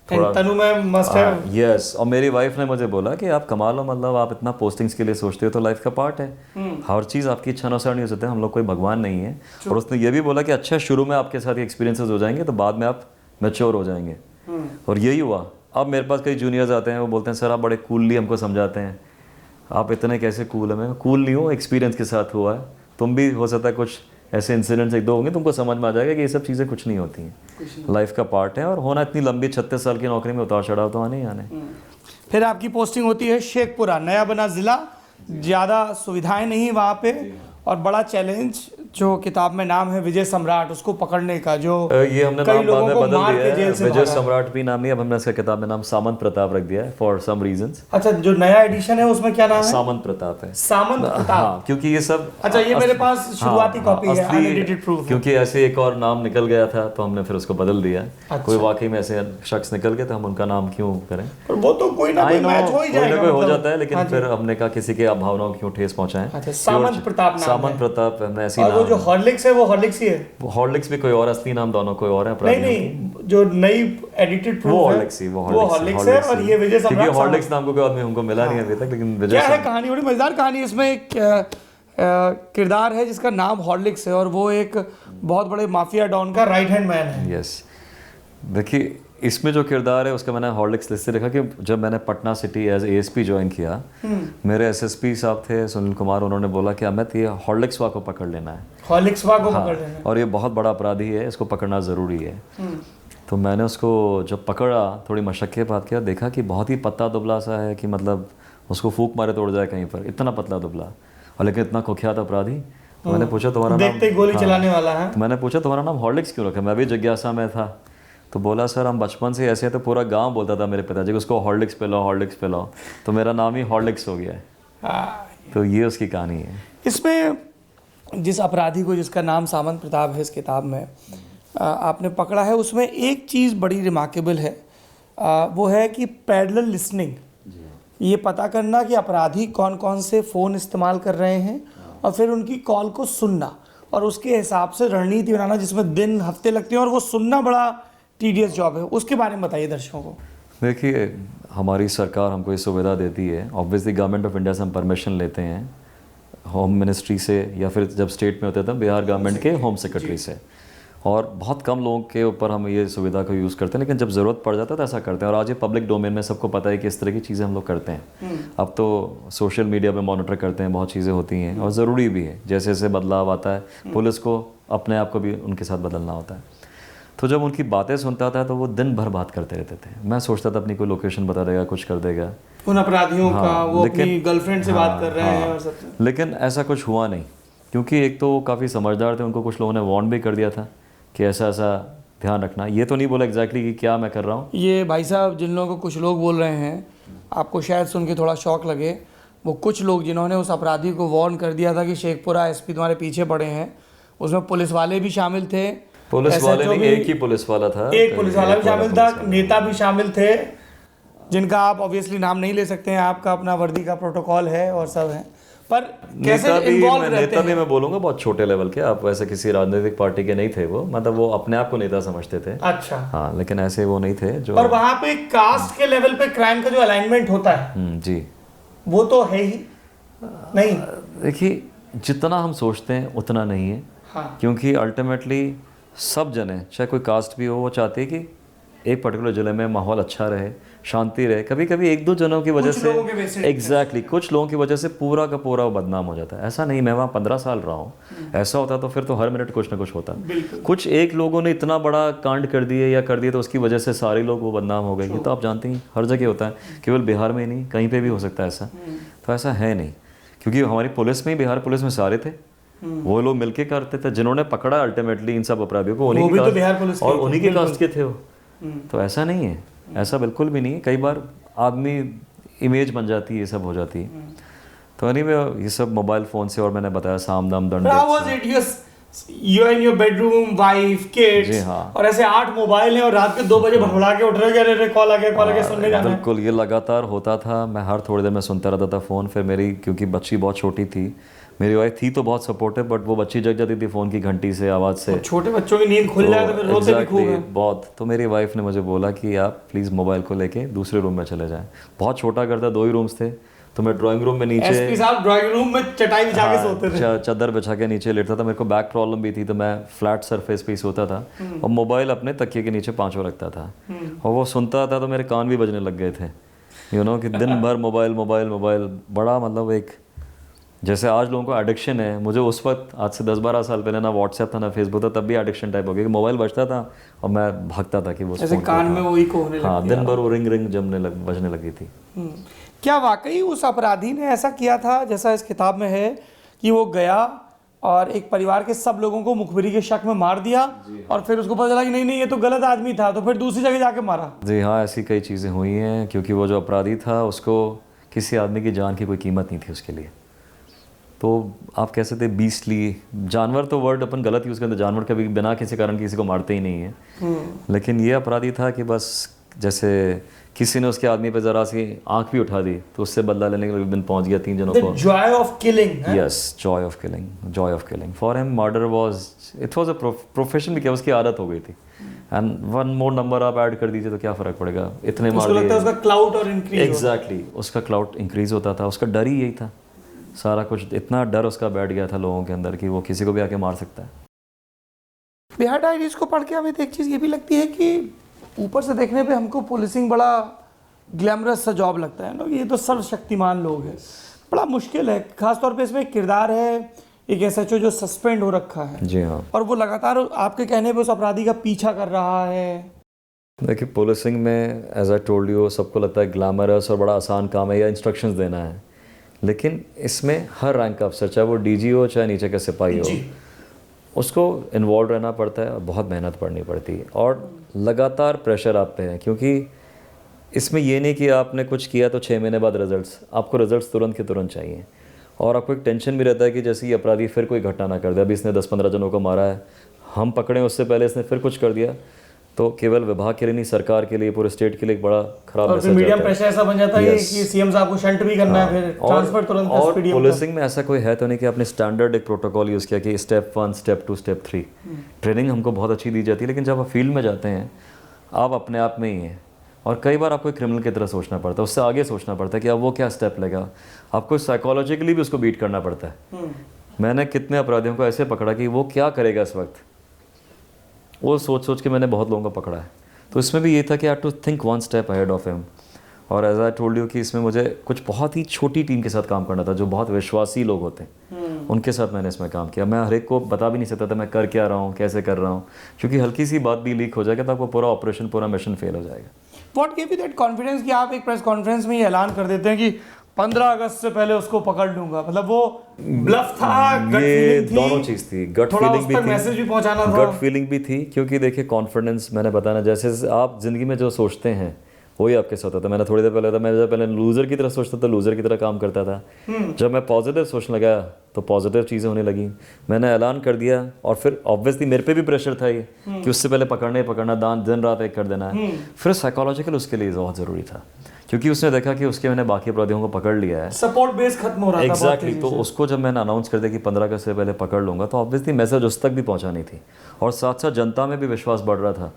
तनु में मस्ट है। यस, और मेरी वाइफ ने मुझे बोला कि आप कमाल हो, मतलब आप इतना पोस्टिंग्स के लिए सोचते हो तो लाइफ का पार्ट है, हर चीज़ आपकी इच्छा अनुसार नहीं हो सकती, हम लोग कोई भगवान नहीं है। और उसने ये भी बोला कि अच्छा शुरू में आपके साथ एक्सपीरियंसेस हो जाएंगे तो बाद में आप मैच्योर हो जाएंगे। और यही हुआ। अब मेरे पास कई जूनियर्स आते हैं, वो बोलते हैं सर आप बड़े कूलली हमको समझाते हैं, आप इतने कैसे कूल है। मैं कूल नहीं हूँ, एक्सपीरियंस के साथ हुआ है। तुम भी हो सकता है कुछ ऐसे इंसिडेंट्स 1-2 होंगे, तुमको समझ में आ जाएगा कि ये सब चीज़ें कुछ नहीं होती हैं, लाइफ का पार्ट है। और होना इतनी लंबी 36 साल की नौकरी में उतार चढ़ाव तो आने ही आने। फिर आपकी पोस्टिंग होती है शेखपुरा, नया बना ज़िला, ज़्यादा सुविधाएं नहीं वहाँ पे, और बड़ा चैलेंज जो किताब में नाम है विजय सम्राट, उसको पकड़ने का, जो ये हमने कई नाम बाद लोगों में को बदल मार दिया के है, जेल से विजय भागा। सम्राट भी नाम नहीं, अब हमने इसका किताब में नाम सामंत प्रताप रख दिया है फॉर सम रीजंस। अच्छा, जो नया एडिशन है उसमें क्या नाम है? सामंत प्रताप है। सामंत प्रताप। हाँ, क्योंकि ये सब अच्छा, ये मेरे पास शुरुआती कॉपी है, अनएडिटेड प्रूफ है। क्योंकि ऐसे एक और नाम निकल गया था तो हमने फिर उसको बदल दिया। अच्छा। कोई वाकई में ऐसे शख्स निकल गए तो हम उनका नाम क्यों करें। पर वो तो कोई ना कोई मैच हो ही जाएगा, कोई हो मतलब। जाता है, लेकिन हाँ फिर हमने कहा किसी के भावनाओं क्यों ठेस पहुंचाएं। अच्छा, सामंत प्रताप नाम सामंत है। प्रताप हमने ऐसी और वो नाम जो हॉर्लिक्स है वो हॉर्लिक्स ही है? हॉर्लिक्स भी कोई और, असली नाम दोनों कोई और है। नहीं, जो नई एडिटेड प्रूफ है वो हॉर्लिक्स ही, वो हॉर्लिक्स है, और ये विजय सम्राट। क्योंकि हॉर्लिक्स नाम को कोई आदमी हमको मिला नहीं अभी तक, लेकिन विजय क्या है कहानी? बड़ी मजेदार कहानी। इसमें एक किरदार है जिसका नाम हॉर्लिक्स है, और वो एक बहुत बड़े माफिया डॉन का राइट हैंड मैन है। यस, देखिए इसमें जो किरदार है उसका मैंने हॉर्लिक्स लिस्ट से लिखा कि जब मैंने Patna city as ASP join किया, मेरे एसएसपी साहब थे सुनील कुमार, उन्होंने बोला कि अमित ये हॉर्लिक्स वा को पकड़ लेना है। हॉर्लिक्स वा को पकड़ लेना है, और ये बहुत बड़ा अपराधी है, इसको पकड़ना ज़रूरी है। तो मैंने उसको जब पकड़ा, थोड़ी मशक्क़त बात किया, देखा कि बहुत ही पतला दुबला सा है कि मतलब उसको फूंक मारे तोड़ जाए कहीं पर, इतना पतला दुबला, और लेकिन इतना कुख्यात अपराधी। तो मैंने पूछा तुम्हारा नाम, देखते ही गोली चलाने वाला है। तो मैंने पूछा तुम्हारा नाम हॉर्लिक्स क्यों रखा? मैं भी जिज्ञासा में था। तो बोला सर हम बचपन से ऐसे हैं, तो पूरा गांव बोलता था मेरे पिताजी को उसको हॉर्लिक्स पिलाओ, हॉर्लिक्स पिलाओ, तो मेरा नाम ही हॉर्लिक्स हो गया है। तो ये उसकी कहानी है। इसमें जिस अपराधी को, जिसका नाम सामंत प्रताप है इस किताब में, आपने पकड़ा है, उसमें एक चीज़ बड़ी रिमार्केबल है, वो है कि पैरेलल लिसनिंग, ये पता करना कि अपराधी कौन कौन से फ़ोन इस्तेमाल कर रहे हैं, और फिर उनकी कॉल को सुनना, और उसके हिसाब से रणनीति बनाना, जिसमें दिन हफ्ते लगते हैं, और वो सुनना बड़ा टीडियस जॉब है। उसके बारे में बताइए दर्शकों को। देखिए हमारी सरकार हमको ये सुविधा देती है, ऑब्वियसली गवर्नमेंट ऑफ इंडिया से हम परमिशन लेते हैं, होम मिनिस्ट्री से, या फिर जब स्टेट में होते थे बिहार गवर्नमेंट के होम सेक्रेटरी से, और बहुत कम लोगों के ऊपर हम ये सुविधा को यूज़ करते हैं, लेकिन जब ज़रूरत पड़ जाता है तो ऐसा करते हैं। और आज ये पब्लिक डोमेन में सबको पता है कि इस तरह की चीज़ें हम लोग करते हैं। अब तो सोशल मीडिया पे मॉनिटर करते हैं, बहुत चीज़ें होती हैं, और ज़रूरी भी है। जैसे जैसे बदलाव आता है, पुलिस को अपने आप को भी उनके साथ बदलना होता है। तो जब उनकी बातें सुनता था तो वो दिन भर बात करते रहते थे। मैं सोचता था अपनी कोई लोकेशन बता देगा, कुछ कर देगा उन अपराधियों का, वो अपनी गर्लफ्रेंड से बात कर रहे हैं और सब। लेकिन ऐसा कुछ हुआ नहीं, क्योंकि एक तो वो काफ़ी समझदार थे, उनको कुछ लोगों ने वार्न भी कर दिया था कि ऐसा ऐसा ध्यान रखना। ये तो नहीं बोला एग्जैक्टली कि क्या मैं कर रहा हूँ। ये भाई साहब, जिन लोगों को कुछ लोग बोल रहे हैं, आपको शायद सुन के थोड़ा शौक लगे, वो कुछ लोग जिन्होंने उस अपराधी को वार्न कर दिया था कि शेखपुरा एसपी तुम्हारे पीछे पड़े हैं, उसमें पुलिस वाले भी शामिल थे। पुलिस वाले नहीं, एक ही पुलिस वाला था, एक पुलिस वाला भी शामिल था, नेता भी शामिल थे, जिनका आप ऑब्वियसली नाम नहीं ले सकते हैं, आपका अपना वर्दी का प्रोटोकॉल है और सब है। पर कैसे इन्वॉल्व रहते हैं? नेता भी मैं बोलूंगा बहुत छोटे लेवल के, आप वैसे किसी राजनीतिक पार्टी के नहीं थे वो, मतलब वो अपने आप को नेता समझते थे। अच्छा। हाँ, लेकिन ऐसे वो नहीं थे जो। पर वहाँ पे कास्ट के लेवल पे क्राइम का जो अलाइनमेंट होता है, जी, वो तो है ही नहीं। देखिए जितना हम सोचते हैं उतना नहीं है। हाँ। क्योंकि अल्टीमेटली सब जने, चाहे कोई कास्ट भी हो, वो चाहते हैं कि एक पर्टिकुलर ज़िले में माहौल अच्छा रहे, शांति रहे। कभी कभी 1-2 जनों की वजह से, एग्जैक्टली कुछ लोगों की वजह से पूरा का पूरा बदनाम हो जाता है। ऐसा नहीं, मैं वहाँ 15 साल रहा हूँ, ऐसा होता तो फिर तो हर मिनट कुछ ना कुछ होता। कुछ एक लोगों ने इतना बड़ा कांड कर दिए या कर दिए तो उसकी वजह से सारे लोग वो बदनाम हो गए। ये तो आप जानते ही हर जगह होता है, केवल बिहार में ही नहीं, कहीं पर भी हो सकता है ऐसा। तो ऐसा है नहीं, क्योंकि हमारी पुलिस में, बिहार पुलिस में सारे थे, वो लोग मिलके करते थे, जिन्होंने पकड़ा अल्टीमेटली इन सब अपराधियों को, उन्हीं के कास्ट के थे वो। तो ऐसा नहीं है, ऐसा बिल्कुल भी नहीं है। कई बार आदमी इमेज बन जाती है, ये सब हो जाती है। तो एनीवे ये सब मोबाइल फ़ोन से, और मैंने बताया साम दाम दंड। You and your bedroom, wife, kids, जी हाँ। और ऐसे 8 मोबाइल हैं, और रात के 2 बजे भड़बड़ा के उठ रहे हैं, अरे कॉल आ गया सुनने जाना है। बिल्कुल, ये लगातार होता था। मैं हर थोड़ी देर में सुनता रहता था फ़ोन। फिर मेरी, क्योंकि बच्ची बहुत छोटी थी, मेरी वाइफ थी तो बहुत सपोर्टिव, बट वो बच्ची जग जाती थी फ़ोन की घंटी से, आवाज़ से। छोटे बच्चों की नींद खुल जाए तो फिर रोते भी खूब Exactly, हैं। बहुत। तो मेरी वाइफ ने मुझे बोला कि आप प्लीज़ मोबाइल को लेके दूसरे रूम में चले जाएं। बहुत छोटा घर था, 2 ही रूम्स थे, तो मैं ड्राइंग रूम में नीचे एसपी साहब ड्राइंग रूम में चटाई बिछा के सोते थे। चादर बिछा के नीचे लेटता था। मेरे को बैक प्रॉब्लम भी थी, तो मैं फ्लैट सरफेस पे ही सोता था और मोबाइल अपने तकिए के नीचे पांचों रखता था। और वो सुनता था तो मेरे कान भी बजने लग गए थे, कि दिन भर मोबाइल मोबाइल मोबाइल। बड़ा मतलब एक, जैसे आज लोगों को एडिक्शन है, मुझे उस वक्त आज से 10-12 साल पहले ना व्हाट्सएप था ना फेसबुक था, तब भी एडिक्शन टाइप हो गया कि मोबाइल बजता था और मैं भागता था कि वो ऐसे कान में वो इको होने हाँ, लगती दिन भर वो रिंग रिंग बजने लगी थी। क्या वाकई उस अपराधी ने ऐसा किया था जैसा इस किताब में है कि वो गया और एक परिवार के सब लोगों को मुखबिरी के शक में मार दिया और फिर उसको पता चला कि नहीं नहीं ये तो गलत आदमी था, तो फिर दूसरी जगह जाके मारा? जी हाँ, ऐसी कई चीज़ें हुई हैं, क्योंकि वो जो अपराधी था उसको किसी आदमी की जान की कोई कीमत नहीं थी उसके लिए। तो आप कह सकते हैं बीस्टली, जानवर तो वर्ड अपन गलत यूज़ करते, जानवर कभी बिना किसी कारण किसी को मारते ही नहीं है। लेकिन ये अपराधी था कि बस जैसे किसी ने उसके आदमी पे ज़रा सी आंख भी उठा दी तो उससे बदला लेने के लिए दिन पहुंच गया 3 जनों को। Joy of killing. Yes, Joy of killing for him. Murder was, it was a profession भी, क्या उसकी आदत हो गई थी। एंड 1 मोर नंबर आप ऐड कर दीजिए तो क्या फ़र्क पड़ेगा, इतने मार उसको लगता है उसका क्लाउड और इंक्रीज एग्जैक्टली, उसका क्लाउड इंक्रीज होता था। उसका डर ही यही था, सारा कुछ, इतना डर उसका बैठ गया था लोगों के अंदर कि वो किसी को भी आके मार सकता है। बिहार डायरीज को पढ़ के हमें एक चीज़ ये भी लगती है कि ऊपर से देखने पे हमको पुलिसिंग बड़ा ग्लैमरस सा जॉब लगता है ना, ये तो सर्वशक्तिमान लोग हैं। बड़ा मुश्किल है, खासतौर पे इसमें एक किरदार है एक एसएचओ जो सस्पेंड हो रखा है। जी हाँ। और वो लगातार आपके कहने पे उस अपराधी का पीछा कर रहा है। देखिए, पुलिसिंग में एज आई टोल्ड यू सबको लगता है ग्लैमरस और बड़ा आसान काम है या इंस्ट्रक्शंस देना है, लेकिन इसमें हर रैंक का अफसर, चाहे वो डीजी हो चाहे नीचे का सिपाही हो, उसको इन्वॉल्व रहना पड़ता है और बहुत मेहनत पड़नी पड़ती है और लगातार प्रेशर आप पे है। क्योंकि इसमें ये नहीं कि आपने कुछ किया तो 6 महीने बाद रिजल्ट्स, आपको रिजल्ट्स तुरंत के तुरंत चाहिए। और आपको एक टेंशन भी रहता है कि जैसे ये अपराधी फिर कोई घटना ना कर दे। अभी इसने 10-15 जनों को मारा है, हम पकड़े उससे पहले इसने फिर कुछ कर दिया, तो केवल विभाग के लिए नहीं, सरकार के लिए, पूरे स्टेट के लिए एक बड़ा खराब मैसेज जाता है। मीडियम प्रेशर ऐसा बन जाता है कि सीएम साहब को शंट भी करना है, फिर ट्रांसफर तुरंत। और पुलिसिंग में ऐसा कोई है तो नहीं कि आपने स्टैंडर्ड एक प्रोटोकॉल यूज़ किया कि स्टेप 1, स्टेप 2, स्टेप 3। ट्रेनिंग हमको बहुत अच्छी दी जाती है, लेकिन जब आप फील्ड में जाते हैं आप अपने आप में ही हैं और कई बार आपको एक क्रिमिनल की तरह सोचना पड़ता है, उससे आगे सोचना पड़ता है कि अब वो क्या स्टेप लेगा, आपको साइकोलॉजिकली भी उसको बीट करना पड़ता है। मैंने कितने अपराधियों को ऐसे पकड़ा कि वो क्या करेगा इस वक्त, वो सोच सोच के मैंने बहुत लोगों को पकड़ा है। तो इसमें भी ये था कि I to think 1 step ahead of him. और एज आई टोल्ड यू कि इसमें मुझे कुछ बहुत ही छोटी टीम के साथ काम करना था, जो बहुत विश्वासी लोग होते हैं, उनके साथ मैंने इसमें काम किया। मैं हर एक को बता भी नहीं सकता था मैं कर क्या रहा हूँ, कैसे कर रहा हूँ, क्योंकि हल्की सी बात भी लीक हो जाएगा तो आपको पूरा ऑपरेशन, पूरा मिशन फेल हो जाएगा। What give you that confidence कि आप एक प्रेस कॉन्फ्रेंस में ये ऐलान कर देते हैं कि 15 अगस्त से पहले उसको पकड़ लूंगा? मतलब वो ब्लफ था, गट फीलिंग थी, दोनों चीज़ थी, गट फीलिंग भी थी, मैसेज भी पहुंचाना था, गट फीलिंग भी थी। क्योंकि देखिए, कॉन्फिडेंस मैंने बताया ना, जैसे आप ज़िंदगी में जो सोचते हैं वही आपके साथ होता है। मैंने थोड़ी देर पहले मैं जब पहले लूज़र की तरह सोचता था, लूज़र की तरह काम करता था। जब मैं पॉजिटिव सोचने लगा तो पॉजिटिव चीज़ें होने लगी। मैंने ऐलान कर दिया और फिर ऑब्वियसली मेरे पे भी प्रेशर था ये कि उससे पहले पकड़ना दिन रात एक कर देना है। फिर साइकोलॉजिकल उसके लिए बहुत ज़रूरी था, क्योंकि उसने देखा कि उसके मैंने बाकी अपराधियों को पकड़ लिया है, सपोर्ट बेस खत्म हो रहा था। एग्जैक्टली। तो उसको जब मैंने अनाउंस कर दिया कि 15 अगस्त से पहले पकड़ लूँगा, तो ऑब्वियसली मैसेज उस तक भी पहुँचानी थी और साथ साथ जनता में भी विश्वास बढ़ रहा था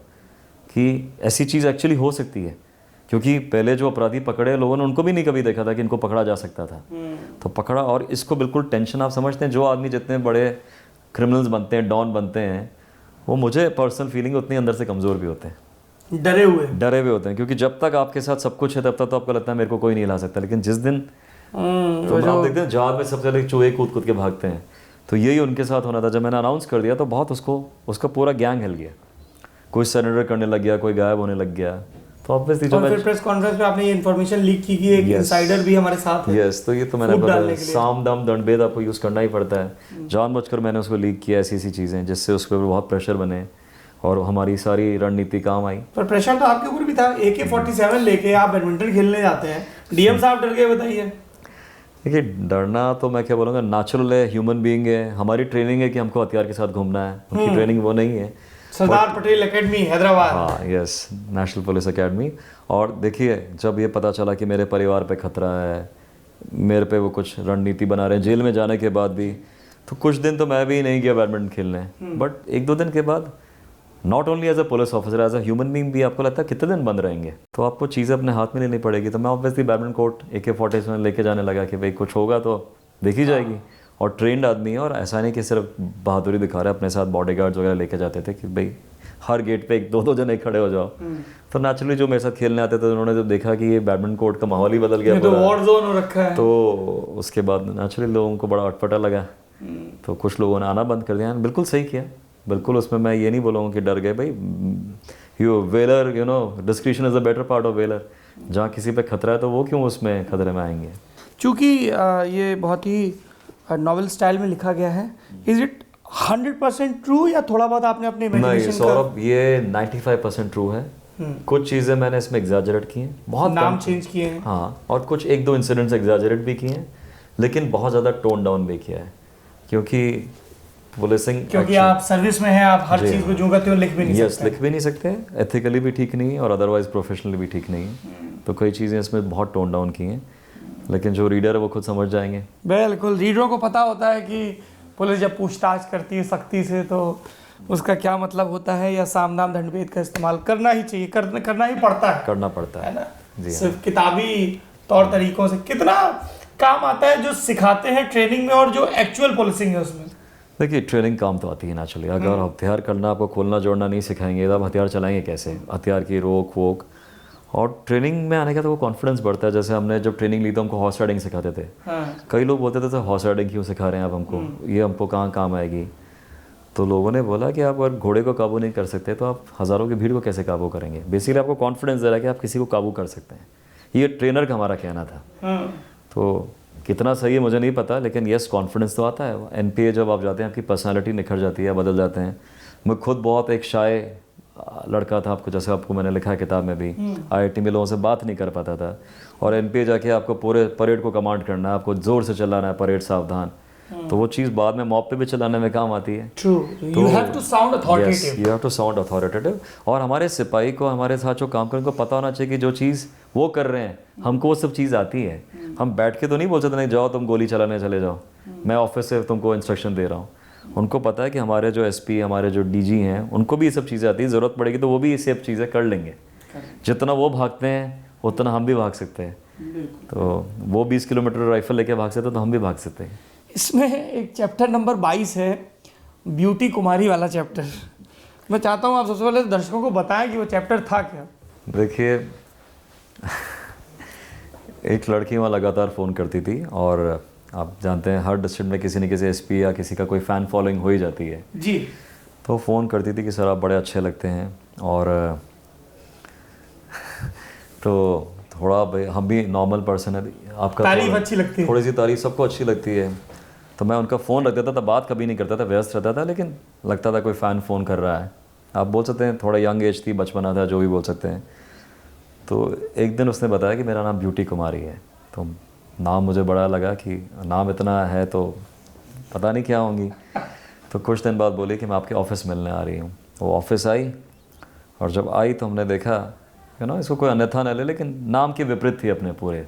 कि ऐसी चीज़ एक्चुअली हो सकती है। क्योंकि पहले जो अपराधी पकड़े लोगों ने उनको भी नहीं कभी देखा था कि इनको पकड़ा जा सकता था, तो पकड़ा। और इसको बिल्कुल टेंशन, आप समझते हैं जो आदमी जितने बड़े क्रिमिनल्स बनते हैं, डॉन बनते हैं, वो मुझे पर्सनल फीलिंग उतनी अंदर से कमज़ोर भी होते हैं, डरे हुए होते हैं। क्योंकि जब तक आपके साथ सब कुछ है तब तक तो आपको लगता है मेरे को कोई नहीं हिला सकता, लेकिन जिस दिन तो आप देखते हैं जहाज में सबसे पहले चूहे कूद के भागते हैं, तो यही उनके साथ होना था। जब मैंने अनाउंस कर दिया तो बहुत उसका पूरा गैंग हिल गया, कोई सरेंडर करने लग गया, कोई गायब होने लग गया। तो ऑब्वियसली जो फिर प्रेस कॉन्फ्रेंस में आपने ये इन्फॉर्मेशन लीक की कि एक इनसाइडर भी हमारे साथ है। तो ये तो मैंने बताया, साम दाम दंड भेद आपको यूज़ करना ही पड़ता है। जानबूझकर मैंने उसको लीक किया, ऐसी चीज़ें जिससे उसके ऊपर बहुत प्रेशर बने और हमारी सारी रणनीति काम आई। पर प्रेशर तो आपके ऊपर भी था। AK-47 लेके आप बैडमिंटन खेलने जाते हैं, डीएम साहब डर गए, बताइए। देखिए, डरना तो मैं क्या बोलूँगा, नेचुरल है, ह्यूमन बीइंग है। हमारी ट्रेनिंग है कि हमको हथियार के साथ घूमना है, उनकी ट्रेनिंग वो नहीं है। सरदार पटेल एकेडमी हैदराबाद। हाँ, यस, नेशनल पुलिस एकेडमी। और देखिए, जब ये पता चला कि मेरे परिवार पे खतरा है, मेरे पे वो कुछ रणनीति बना रहे हैं जेल में जाने के बाद भी। तो कुछ दिन तो मैं भी नहीं गया बैडमिंटन खेलने, बट 1-2 दिन के बाद not only as a police officer, as a human being भी आपको लगता है कितने दिन बंद रहेंगे, तो आपको चीज़ें अपने हाथ में लेनी पड़ेगी। तो मैं ऑब्वियसली बैडमिंटन कोर्ट AK-47 लेके जाने लगा कि भाई कुछ होगा तो देखी जाएगी। और ट्रेंड आदमी है, और ऐसा नहीं कि सिर्फ बहादुरी दिखा रहा है, अपने साथ बॉडीगार्ड्स वगैरह लेके जाते थे कि भाई हर गेट पे 1-2 जने खड़े हो जाओ। तो नेचुरली जो मेरे साथ खेलने आते थे उन्होंने जब देखा कि ये बैडमिंटन कोर्ट का माहौल ही बदल गया, तो वॉर जोन हो रखा है, तो उसके बाद नेचुरली लोगों को बड़ा अटपटा लगा। तो कुछ लोगों ने आना बंद कर दिया। बिल्कुल सही किया, बिल्कुल उसमें मैं ये नहीं बोलूँगा कि डर गए। भाई you valour, you know, discretion is a better part of valour. जहाँ किसी पे खतरा है तो वो क्यों उसमें खतरे में आएंगे। चूँकि ये बहुत ही नॉवल स्टाइल में लिखा गया है, इज इट 100% ट्रू या थोड़ा बहुत आपने अपने नहीं इमेजिनेशन सौरभ, ये 95% ट्रू है। कुछ चीज़ें मैंने इसमें एग्जैजरेट की हैं, बहुत नाम कम। चेंज किए हैं, हाँ, और कुछ 1-2 इंसिडेंट्स एग्जैजरेट भी किए हैं, लेकिन बहुत ज़्यादा टोन डाउन भी किया है, क्योंकि पुलिसिंग, क्योंकि आप सर्विस में हैं, आप हर चीज़ को जो कहते हो लिख भी नहीं यस सकते। लिख भी नहीं सकते, एथिकली भी ठीक नहीं है और अदरवाइज प्रोफेशनली भी ठीक नहीं है। तो कई चीज़ें इसमें बहुत टोन डाउन की हैं, लेकिन जो रीडर है वो खुद समझ जाएंगे। बिल्कुल, रीडरों को पता होता है कि पुलिस जब पूछताछ करती है सख्ती से तो उसका क्या मतलब होता है, या साम दाम दंड भेद का इस्तेमाल करना ही चाहिए, करना ही पड़ता है, करना पड़ता है है ना। जी। सिर्फ किताबी तौर तरीकों से कितना काम आता है जो सिखाते हैं ट्रेनिंग में और जो एक्चुअल पुलिसिंग है उसमें। देखिए, ट्रेनिंग काम तो आती है नेचुरली। अगर हथियार करना आपको खोलना जोड़ना नहीं सिखाएंगे तो आप हथियार चलाएंगे कैसे, हथियार की रोक वोक। और ट्रेनिंग में आने का तो वो कॉन्फिडेंस बढ़ता है। जैसे हमने जब ट्रेनिंग ली तो हमको हॉर्स राइडिंग सिखाते थे। कई लोग बोलते थे हॉर्स राइडिंग क्यों सिखा रहे हैं आप हमको, ये हमको कहाँ काम आएगी। तो लोगों ने बोला कि आप अगर घोड़े को काबू नहीं कर सकते तो आप हज़ारों की भीड़ को कैसे काबू करेंगे। बेसिकली आपको कॉन्फिडेंस दे रहा है कि आप किसी को काबू कर सकते हैं। ये ट्रेनर का हमारा कहना था। तो कितना सही है मुझे नहीं पता, लेकिन यस कॉन्फिडेंस तो आता है। NPA जब आप जाते हैं आपकी पर्सनालिटी निखर जाती है, बदल जाते हैं। मैं खुद बहुत एक शाय लड़का था, आपको जैसे आपको मैंने लिखा है किताब में भी, IIT में लोगों से बात नहीं कर पाता था। और NPA जाके आपको पूरे परेड को कमांड करना है, आपको ज़ोर से चलाना है परेड सावधान। तो वो चीज़ बाद में मॉब पे भी चलाने में काम आती है। True, you have to sound authoritative. You have to sound authoritative. और हमारे सिपाही को, हमारे साथ जो काम करें, उनको पता होना चाहिए कि जो चीज़ वो कर रहे हैं हमको वो सब चीज़ आती है। हम बैठ के तो नहीं बोल सकते नहीं जाओ तुम गोली चलाने चले जाओ, मैं ऑफिस से तुमको इंस्ट्रक्शन दे रहा हूँ। उनको पता है कि हमारे जो SP, हमारे जो DG हैं, उनको भी ये सब चीज़ें आती है। ज़रूरत पड़ेगी तो वो भी ये सब चीज़ें कर लेंगे। जितना वो भागते हैं उतना हम भी भाग सकते हैं। तो वो 20 किलोमीटर राइफल लेके भाग सकते हैं तो हम भी भाग सकते हैं। इसमें एक चैप्टर नंबर 22 है, ब्यूटी कुमारी वाला चैप्टर। मैं चाहता हूँ आप सबसे पहले दर्शकों को बताएं कि वो चैप्टर था क्या। देखिए, एक लड़की वहाँ लगातार फ़ोन करती थी, और आप जानते हैं हर डिस्ट्रिक्ट में किसी न किसी SP या किसी का कोई फ़ैन फॉलोइंग हो ही जाती है जी। तो फ़ोन करती थी कि सर आप बड़े अच्छे लगते हैं। और तो थोड़ा भाई हम भी नॉर्मल पर्सन है, आपका तारीफ अच्छी लगती है, थोड़ी सी तारीफ सबको अच्छी लगती है। तो मैं उनका फ़ोन रख देता था, बात कभी नहीं करता था, व्यस्त रहता था, लेकिन लगता था कोई फ़ैन फ़ोन कर रहा है। आप बोल सकते हैं थोड़ा यंग एज थी, बचपना था, जो भी बोल सकते हैं। तो एक दिन उसने बताया कि मेरा नाम ब्यूटी कुमारी है। तो नाम मुझे बड़ा लगा कि नाम इतना है तो पता नहीं क्या होंगी। तो कुछ दिन बाद बोली कि मैं आपके ऑफिस मिलने आ रही हूँ। वो ऑफिस आई, और जब आई तो हमने देखा इसको कोई अन्यथा न ले, लेकिन नाम के विपरीत थी अपने पूरे।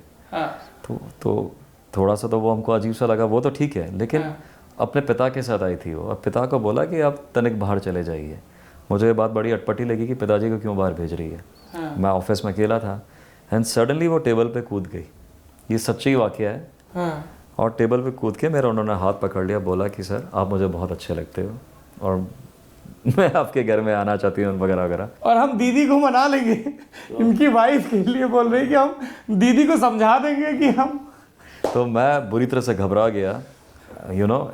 तो थोड़ा सा तो वो हमको अजीब सा लगा। वो तो ठीक है, लेकिन अपने पिता के साथ आई थी वो, और पिता को बोला कि आप तनिक बाहर चले जाइए। मुझे ये बात बड़ी अटपटी लगी कि पिताजी को क्यों बाहर भेज रही है। मैं ऑफिस में अकेला था, एंड सडनली वो टेबल पे कूद गई। ये सच्ची वाकया है। और टेबल पे कूद के मेरा उन्होंने हाथ पकड़ लिया, बोला कि सर आप मुझे बहुत अच्छे लगते हो और मैं आपके घर में आना चाहती हूँ वगैरह वगैरह। और हम दीदी को मना लेंगे। इनकी वाइफ के लिए बोल रही कि हम दीदी को समझा देंगे कि हम। तो मैं बुरी तरह से घबरा गया।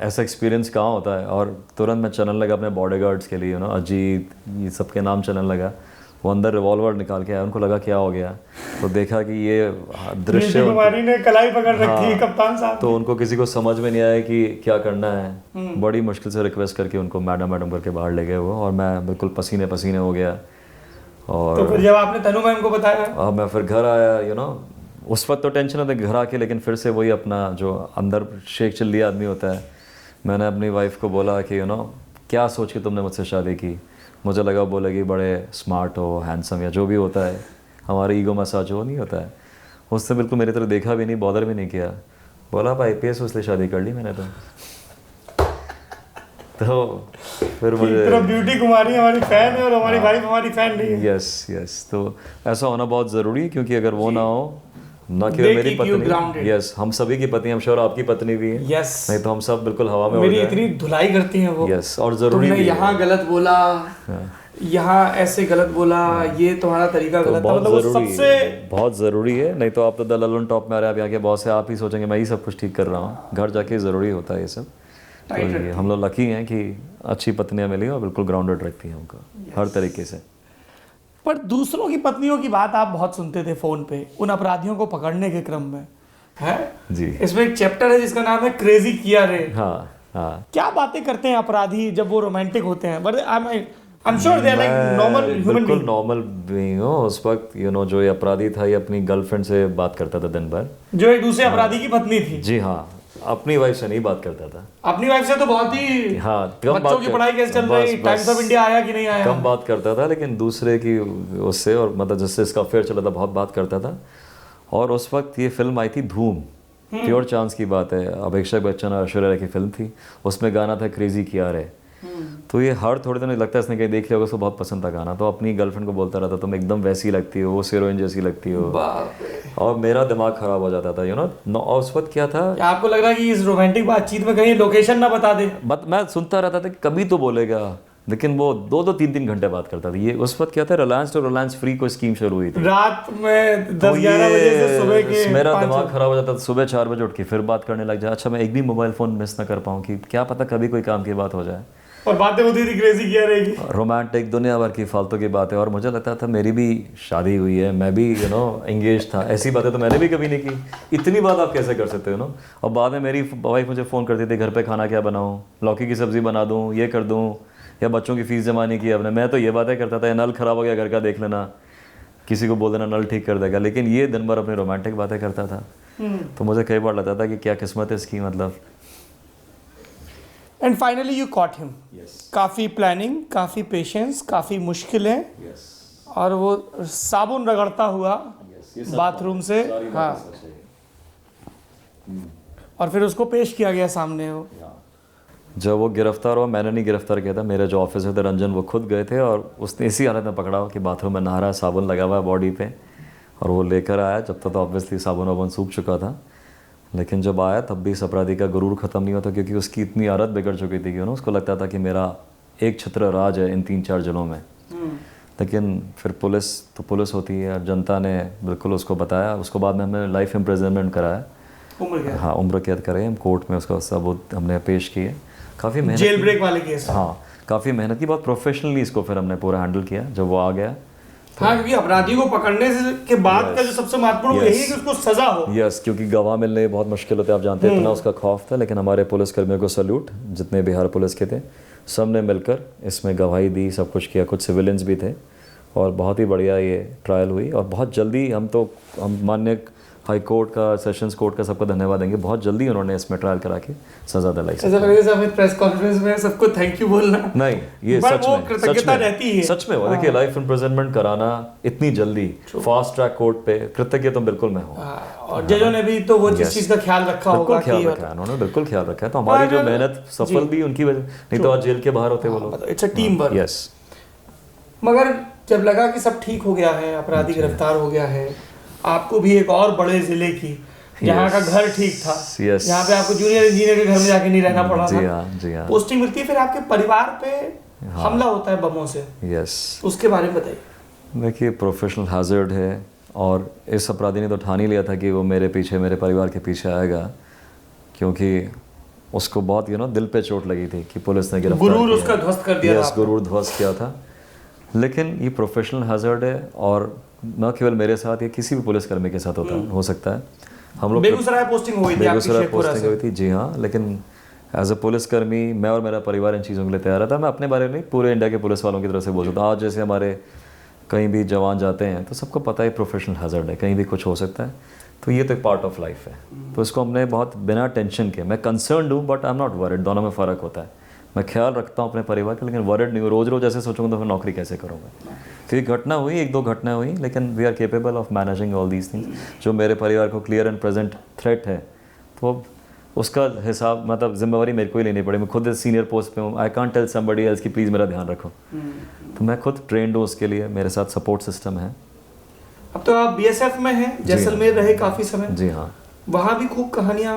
ऐसा एक्सपीरियंस कहाँ होता है। और तुरंत मैं चलने लगा अपने बॉडीगार्ड्स के लिए, अजीत, ये सब के नाम चलने लगा। वो अंदर रिवॉल्वर निकाल के आया, उनको लगा क्या हो गया। तो देखा कि ये दृश्य कुमारी ने कलाई पकड़ रखी है कप्तान साहब। तो उनको किसी को समझ में नहीं आया कि क्या करना है। बड़ी मुश्किल से रिक्वेस्ट करके उनको मैडम करके बाहर ले गए वो, और मैं बिल्कुल पसीने पसीने हो गया। और तो फिर जब आपने तनु मैम को बताया, मैं फिर घर आया, उस वक्त तो टेंशन होता है घर आके, लेकिन फिर से वही अपना जो अंदर शेख चिल्ली आदमी होता है। मैंने अपनी वाइफ को बोला कि क्या सोच के तुमने मुझसे शादी की। मुझे लगा बोलेगी बड़े स्मार्ट हो, हैंडसम, या जो भी होता है, हमारे ईगो मसाज हो नहीं होता है। उसने बिल्कुल मेरी तरफ देखा भी नहीं, बॉदर भी नहीं किया। बोला आप IPS हो इसलिए शादी कर ली मैंने तो फिर मुझे ब्यूटी कुमारी हमारी फैन है और हमारी वाइफ हमारी फैन नहीं है। यस तो ऐसा होना बहुत ज़रूरी है, क्योंकि अगर वो ना हो, ना They केवल मेरी keep you पत्नी, grounded. यस हम सभी की पत्नी, हम श्योर आपकी पत्नी भी है, यस नहीं तो हम सब बिल्कुल हवा में उड़ मेरी जाए। इतनी धुलाई करती हैं वो। यस और ज़रूरी तुमने भी है। यहाँ गलत बोला, यहाँ ऐसे गलत बोला, ये तुम्हारा तरीका तो गलत था, बहुत मतलब वो ज़रूरी सबसे है, बहुत ज़रूरी है। नहीं तो आप तो दलाल टॉप में आ रहे हैं, आप यहाँ के बॉस है, आप ही सोचेंगे मैं ही सब कुछ ठीक कर रहा हूँ। घर जाके ज़रूरी होता है ये सब। तो ये हम लोग लकी हैं कि अच्छी पत्नियाँ मिली और बिल्कुल ग्राउंडेड रखती हैं उनको हर तरीके से। पर दूसरों की पत्नियों की बात आप बहुत सुनते थे फोन पे उन अपराधियों को पकड़ने के क्रम में, है जी इसमें एक चैप्टर है जिसका नाम है क्रेजी किया रे। हाँ हाँ। क्या बातें करते हैं अपराधी जब वो रोमांटिक होते हैं? But I am sure they are like normal human बिल्कुल बीइंग। नॉर्मल बीइंग हो। उस वक्त जो ये अपराधी था ये अपनी गर्लफ्रेंड से बात करता था दिन भर, जो एक दूसरे अपराधी की पत्नी थी। जी हाँ, अपनी वाइफ से नहीं बात करता था। अपनी वाइफ से तो बहुत ही हाँ, कम बच्चों बात की कर- पढ़ाई कैसे चल रही, बस- टाइम्स ऑफ इंडिया आया कि नहीं आया? कम बात करता था, लेकिन दूसरे की उससे, और मतलब जिससे इसका अफेयर चला था, बहुत बात करता था। और उस वक्त ये फिल्म आई थी धूम, प्योर चांस की बात है, अभिषेक बच्चन और ऐश्वर्या राय की फिल्म थी। उसमें गाना था क्रेजी किया रे। तो ये हर थोड़े दिन लगता है इसने कहीं देख लिया होगा, उसको बहुत पसंद था गाना, तो अपनी गर्लफ्रेंड को बोलता रहता तुम एकदम वैसी लगती हो, वो हीरोइन जैसी लगती हो। बाप रे। और मेरा दिमाग खराब हो जाता था और उस वक्त क्या था, क्या आपको लग रहा है कि इस रोमांटिक बातचीत में कहीं लोकेशन ना बता दे? मैं सुनता रहता था कि कभी तो बोलेगा, लेकिन वो 2-2 3-3 घंटे बात करता था। ये उस वक्त क्या था, रिलायंस और रिलायंस फ्री को स्कीम शुरू हुई थी रात में तो 10-11 बजे से सुबह के मेरा 5 दिमाग खराब हो जाता था। सुबह 4 बजे उठ के फिर बात करने लग जाए। अच्छा मैं एक भी मोबाइल फ़ोन मिस ना कर पाऊँ, कि क्या पता कभी कोई काम की बात हो जाए। और बातें होती थी क्रेजी किया रहेगी। रोमांटिक दुनिया भर की फालतू की बातें। और मुझे लगता था मेरी भी शादी हुई है, मैं भी एंगेज था, ऐसी बातें तो मैंने भी कभी नहीं की। इतनी बात आप कैसे कर सकते हो और बाद में मेरी वाइफ मुझे फ़ोन करती थी, घर पे खाना क्या बनाऊँ, लौकी की सब्ज़ी बना दूँ, ये कर दूँ, या बच्चों की फ़ीस जमा नहीं की आपने। मैं तो ये बातें करता था, नल ख़राब हो गया घर का देख लेना, किसी को बोल देना नल ठीक कर देगा। लेकिन ये दिन भर अपनी रोमांटिक बातें करता था। तो मुझे कई बार लगता था कि क्या किस्मत है इसकी, मतलब। And finally you cot him. काफ़ी प्लानिंग, काफ़ी पेशेंस, काफ़ी मुश्किलें, और वो साबुन रगड़ता हुआ बाथरूम से, हाँ, और फिर उसको पेश किया गया सामने। वो जब वो गिरफ्तार हुआ, मैंने नहीं गिरफ्तार किया था, मेरे जो ऑफिसर थे रंजन, वो खुद गए थे, और उसने इसी हालत में पकड़ा कि बाथरूम में नहा रहा है, साबुन लगा हुआ है बॉडी पे, और वो लेकर आया। जब तक तो ऑब्वियसली साबुन वाबुन सूख चुका था, लेकिन जब आया तब भी इस अपराधी का गुरूर ख़त्म नहीं होता, क्योंकि उसकी इतनी आदत बिगड़ चुकी थी कि उसको लगता था कि मेरा एक छत्र राज है इन 3-4 जिलों में। लेकिन फिर पुलिस होती है, और जनता ने बिल्कुल उसको बताया। उसको बाद में हमें लाइफ इम्प्रिजनमेंट कराया, हाँ, उम्र कैद कराई हम कोर्ट में, उसका सबूत हमने पेश किए। काफ़ी मेहनत, जेल ब्रेक वाले केस। हाँ, काफ़ी मेहनत की, बहुत प्रोफेशनली इसको फिर हमने पूरा हैंडल किया जब वो आ गया। हाँ, क्योंकि अपराधी को पकड़ने के बाद का जो सबसे महत्वपूर्ण यही है कि उसको सजा हो। यस, क्योंकि गवाह मिलने बहुत मुश्किल होते हैं, आप जानते हैं, इतना उसका खौफ था। लेकिन हमारे पुलिसकर्मियों को सल्यूट, जितने बिहार पुलिस के थे, सब ने मिलकर इसमें गवाही दी, सब कुछ किया। कुछ सिविलियंस भी थे, और बहुत ही बढ़िया ये ट्रायल हुई। और बहुत जल्दी हम माननीय हाई कोर्ट का, सेशंस कोर्ट का सबको धन्यवाद देंगे, बहुत जल्दी उन्होंने इसमें ट्रायल करा के सजा दिलाई। ऐसा लग रहा है प्रेस कॉन्फ्रेंस में सबको थैंक यू बोलना नहीं, ये सच में कृतज्ञता रहती है। सच में वो देखिए, लाइफ इम्प्रिजनमेंट कराना इतनी जल्दी फास्ट ट्रैक कोर्ट पे, कृतज्ञ तो बिल्कुल मैं हूँ। और जजों ने भी तो वो जिस चीज़ का ख्याल रखा होगा, ख्याल रखा है उन्होंने, बिल्कुल ख्याल रखा है। तो हमारी जो मेहनत सफल भी उनकी वजह, नहीं तो आज जेल के बाहर होते वो लोग। It's a team work. Yes. मगर जब लगा कि सब ठीक हो गया है, अपराधी गिरफ्तार हो गया है, आपको भी एक और बड़े जिले की, जहाँ का घर ठीक था, यहाँ पे आपको जूनियर इंजीनियर के घर में जाके नहीं रहना पड़ा था, जी हाँ, पोस्टिंग मिलती है, फिर आपके परिवार पे हमला होता है बमों से। यस, उसके बारे में बताइए। देखिए, प्रोफेशनल हैजर्ड है, और इस अपराधी ने तो ठान ही लिया था कि वो मेरे पीछे, मेरे परिवार के पीछे आएगा, क्योंकि उसको बहुत दिल पे चोट लगी थी कि पुलिस ने गिरफ्तार गुरूर उसका ध्वस्त कर दिया था। गुरूर ध्वस्त किया था। लेकिन ये प्रोफेशनल हैजर्ड है, और न केवल मेरे साथ, ये किसी भी पुलिसकर्मी के साथ हो सकता है। हम लोग बेगूसराय पोस्टिंग हुई थी, बेगूसराय पोस्टिंग हुई थी, जी हाँ। लेकिन एज अ पुलिसकर्मी मैं और मेरा परिवार इन चीज़ों के लिए तैयार था। मैं अपने बारे में नहीं, पूरे इंडिया के पुलिस वालों की तरफ से बोल सकता हूँ। आज जैसे हमारे कहीं भी जवान जाते हैं तो सबको पता है प्रोफेशनल हैजर्ड है, कहीं भी कुछ हो सकता है, तो ये तो एक पार्ट ऑफ लाइफ है। तो इसको हमने बहुत बिना टेंशन के, मैं कंसर्न्ड हूँ but I am not worried, दोनों में फ़र्क होता है। मैं ख्याल रखता हूँ अपने परिवार का, लेकिन वरिड नहीं हूँ। रोज़ रोज़ ऐसे सोचूंगा तो फिर नौकरी कैसे करूँगा। क्योंकि घटना हुई, 1-2 घटनाएं हुई, लेकिन we are capable of managing all these things. जो मेरे परिवार को क्लियर एंड प्रेजेंट थ्रेट है, तो उसका हिसाब मतलब जिम्मेवारी मेरे को ही लेनी पड़े। मैं खुद सीनियर पोस्ट पे हूँ, I can't tell somebody else कि प्लीज़ मेरा ध्यान रखो। तो मैं खुद ट्रेंड हूँ उसके लिए, मेरे साथ सपोर्ट सिस्टम है। अब तो आप बीएसएफ में हैं, जैसलमेर रहे काफ़ी समय। जी हाँ, वहाँ भी खूब कहानियाँ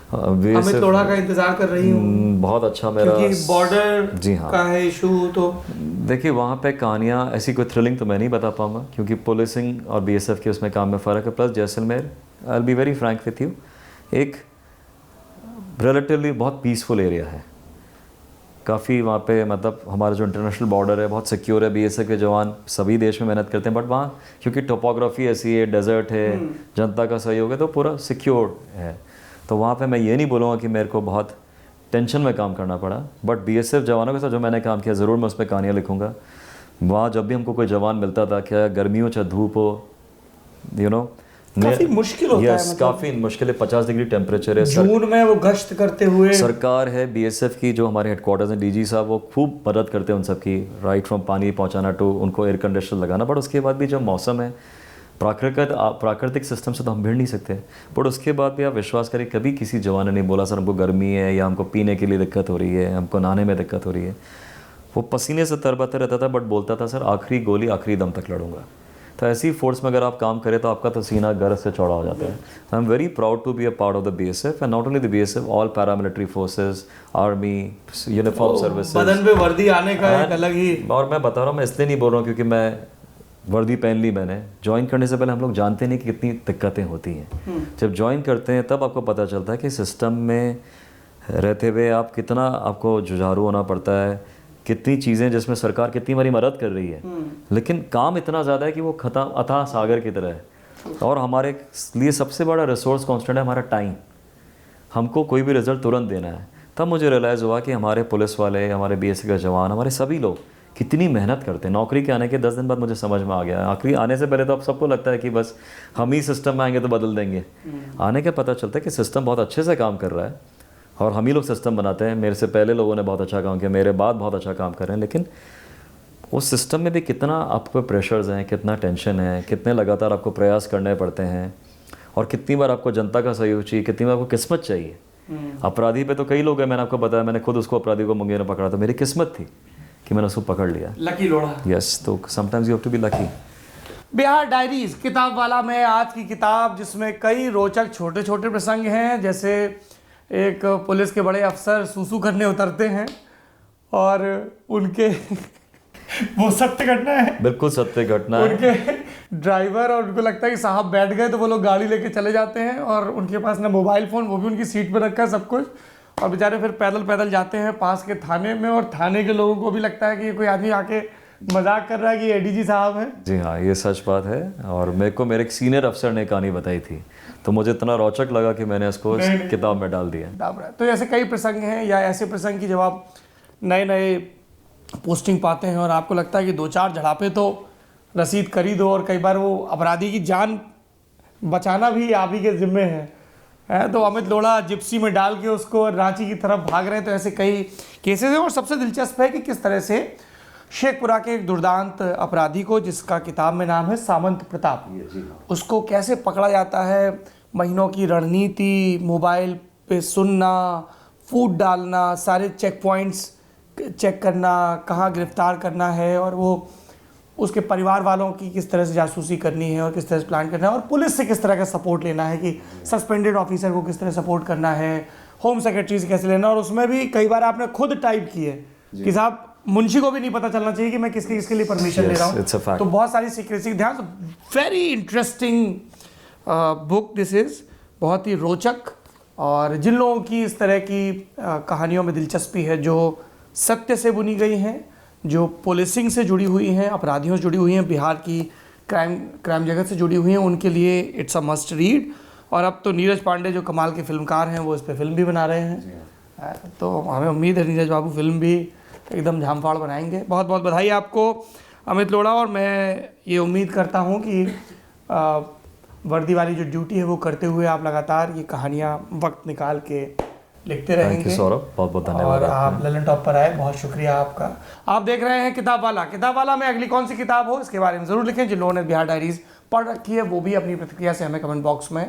BSF अमित लोढ़ा का इंतजार कर रही हूँ, बहुत अच्छा मेरा, क्योंकि बॉर्डर जी हाँ, का है इशू। तो देखिए वहाँ पे कहानियाँ ऐसी कोई थ्रिलिंग तो मैं नहीं बता पाऊँगा, क्योंकि पुलिसिंग और BSF के उसमें काम में फ़र्क है। Plus Jaisalmer, I will be very Frank with you, एक रिलेटिवली बहुत पीसफुल एरिया है। काफ़ी वहाँ पे मतलब हमारा जो इंटरनेशनल बॉर्डर है बहुत सिक्योर है। BSF के जवान सभी देश में मेहनत करते हैं, बट वहाँ क्योंकि टोपोग्राफी ऐसी है, डेजर्ट है, जनता का सहयोग है, तो पूरा सिक्योर है। तो वहाँ पे मैं ये नहीं बोलूँगा कि मेरे को बहुत टेंशन में काम करना पड़ा, बट BSF जवानों के साथ जो मैंने काम किया ज़रूर मैं उस पर कहानियाँ लिखूँगा। वहाँ जब भी हमको कोई जवान मिलता था, क्या गर्मी हो चाहे धूप हो, यू नो, काफी मुश्किल होता है, मतलब काफ़ी मुश्किल है। 50 डिग्री टेम्परेचर है, जून में वो गश्त करते हुए। सरकार है BSF की, जो हमारे हेडक्वार्टर्स हैं, DG साहब, वो खूब मदद करते हैं उन सब की, राइट फ्रॉम पानी पहुंचाना टू उनको एयर कंडीशनर लगाना। बट उसके बाद भी जो मौसम है, प्राकृतिक सिस्टम से तो हम भिड़ नहीं सकते, बट उसके बाद भी आप विश्वास करें कभी किसी जवान ने नहीं बोला सर हमको गर्मी है या हमको पीने के लिए दिक्कत हो रही है, हमको नहाने में दिक्कत हो रही है। वो पसीने से तरबतर रहता था, बट बोलता था सर आखिरी गोली आखिरी दम तक लड़ूंगा। तो ऐसी फोर्स में अगर आप काम करें तो आपका तो सीना गर्व से चौड़ा हो जाता है। I am very proud to be a part of the BSF, and not only the BSF, all paramilitary forces, army, uniform services, बदन पे वर्दी आने का एक अलग ही। और मैं बता रहा हूँ, मैं इसलिए नहीं बोल रहा हूँ क्योंकि मैं वर्दी पहन ली मैंने। ज्वाइन करने से पहले हम लोग जानते नहीं कि कितनी दिक्कतें होती हैं। जब ज्वाइन करते हैं तब आपको पता चलता है कि सिस्टम में रहते हुए आप कितना आपको जुझारू होना पड़ता है, कितनी चीज़ें जिसमें सरकार कितनी हमारी मदद कर रही है, लेकिन काम इतना ज़्यादा है कि वो खत्म अथाह सागर की तरह है। और हमारे लिए सबसे बड़ा रिसोर्स कांस्टेंट है हमारा टाइम। हमको कोई भी रिजल्ट तुरंत देना है। तब मुझे रियलाइज़ हुआ कि हमारे पुलिस वाले, हमारे BSF के जवान, हमारे सभी लोग कितनी मेहनत करते हैं। नौकरी के आने के 10 दिन बाद मुझे समझ में आ गया। आखिरी आने से पहले तो अब सबको लगता है कि बस हम ही सिस्टम में आएंगे तो बदल देंगे। आने के पता चलता है कि सिस्टम बहुत अच्छे से काम कर रहा है और हम ही लोग सिस्टम बनाते हैं। मेरे से पहले लोगों ने बहुत अच्छा काम किया, मेरे बाद बहुत अच्छा काम कर रहे हैं, लेकिन उस सिस्टम में भी कितना आपको प्रेशर्स हैं, कितना टेंशन है, कितने लगातार आपको प्रयास करने पड़ते हैं, और कितनी बार आपको जनता का सहयोग चाहिए, कितनी बार आपको किस्मत चाहिए। अपराधी पे तो कई लोग हैं, मैंने आपको बताया, मैंने खुद उसको अपराधी को मुंगेर में पकड़ा था, मेरी किस्मत थी कि मैंने उसको पकड़ लिया। लकी लोढ़ा। यस, तो sometimes you have to be lucky. Bihar diaries किताब वाला में आज की किताब, जिसमें कई रोचक छोटे छोटे प्रसंग हैं, जैसे एक पुलिस के बड़े अफसर सूसू करने उतरते हैं और उनके वो सत्य घटना है, बिल्कुल सत्य घटना है। उनके ड्राइवर और उनको लगता है कि साहब बैठ गए, तो वो लोग गाड़ी लेके चले जाते हैं और उनके पास ना मोबाइल फ़ोन, वो भी उनकी सीट पर रखा है सब कुछ, और बेचारे फिर पैदल पैदल जाते हैं पास के थाने में, और थाने के लोगों को भी लगता है कि कोई आदमी आके मजाक कर रहा है कि ADG साहब हैं। जी हाँ, ये सच बात है। और मेरे को मेरे एक सीनियर अफसर ने कहानी बताई थी, तो मुझे इतना रोचक लगा कि मैंने इसको इस किताब में डाल दिया। तो ऐसे कई प्रसंग हैं, या ऐसे प्रसंग की जब आप नए नए पोस्टिंग पाते हैं और आपको लगता है कि 2-4 झड़ापे तो रसीद कर ही दो, और कई बार वो अपराधी की जान बचाना भी आप ही के जिम्मे है। तो अमित लोढ़ा जिप्सी में डाल के उसको रांची की तरफ भाग रहे हैं। तो ऐसे कई केसेस हैं, और सबसे दिलचस्प है कि किस तरह से शेखपुरा के एक दुर्दांत अपराधी को, जिसका किताब में नाम है सामंत प्रताप, उसको कैसे पकड़ा जाता है। महीनों की रणनीति, मोबाइल पे सुनना, फूड डालना, सारे चेक पॉइंट्स चेक करना, कहाँ गिरफ्तार करना है, और वो उसके परिवार वालों की किस तरह से जासूसी करनी है और किस तरह से प्लान करना है, और पुलिस से किस तरह का सपोर्ट लेना है, कि सस्पेंडेड ऑफिसर को किस तरह सपोर्ट करना है, होम सेक्रेटरी से कैसे लेना। और उसमें भी कई बार आपने खुद टाइप किए कि साहब मुंशी को भी नहीं पता चलना चाहिए कि मैं किसके लिए परमिशन ले रहा हूँ। तो बहुत सारी सीक्रेसी का ध्यान। Very interesting book this is, बहुत ही रोचक। और जिन लोगों की इस तरह की कहानियों में दिलचस्पी है, जो सत्य से बुनी गई हैं, जो पुलिसिंग से जुड़ी हुई हैं, अपराधियों से जुड़ी हुई हैं, बिहार की क्राइम जगत से जुड़ी हुई हैं, उनके लिए इट्स अ मस्ट रीड। और अब तो नीरज पांडे जो कमाल के फिल्मकार हैं, वो इस पर फिल्म भी बना रहे हैं। तो हमें उम्मीद है नीरज बाबू फिल्म भी एकदम झामफाड़ बनाएंगे। बहुत बहुत बधाई आपको अमित लोढ़ा। और मैं ये उम्मीद करता हूँ कि वर्दी वाली जो ड्यूटी है वो करते हुए आप लगातार ये कहानियाँ वक्त निकाल के लिखते थैंक रहेंगे। यू सौरभ, बहुत बहुत धन्यवाद और आपका। आप ललन टॉप पर आए, बहुत शुक्रिया आपका। आप देख रहे हैं किताब वाला। किताब वाला में अगली कौन सी किताब हो इसके बारे में ज़रूर लिखें। जिन लोगों ने बिहार डायरीज पढ़ रखी है वो भी अपनी प्रतिक्रिया से हमें कमेंट बॉक्स में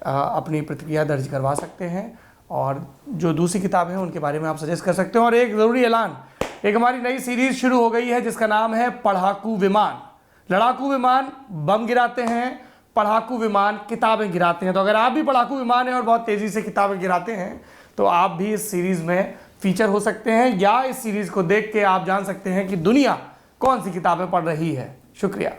अपनी प्रतिक्रिया दर्ज करवा सकते हैं, और जो दूसरी किताब है उनके बारे में आप सजेस्ट कर सकते हैं। और एक ज़रूरी ऐलान, एक हमारी नई सीरीज़ शुरू हो गई है जिसका नाम है पढ़ाकू विमान। लड़ाकू विमान बम गिराते हैं, पढ़ाकू विमान किताबें गिराते हैं। तो अगर आप भी पढ़ाकू विमान हैं और बहुत तेज़ी से किताबें गिराते हैं तो आप भी इस सीरीज़ में फीचर हो सकते हैं, या इस सीरीज़ को देख के आप जान सकते हैं कि दुनिया कौन सी किताबें पढ़ रही है। शुक्रिया।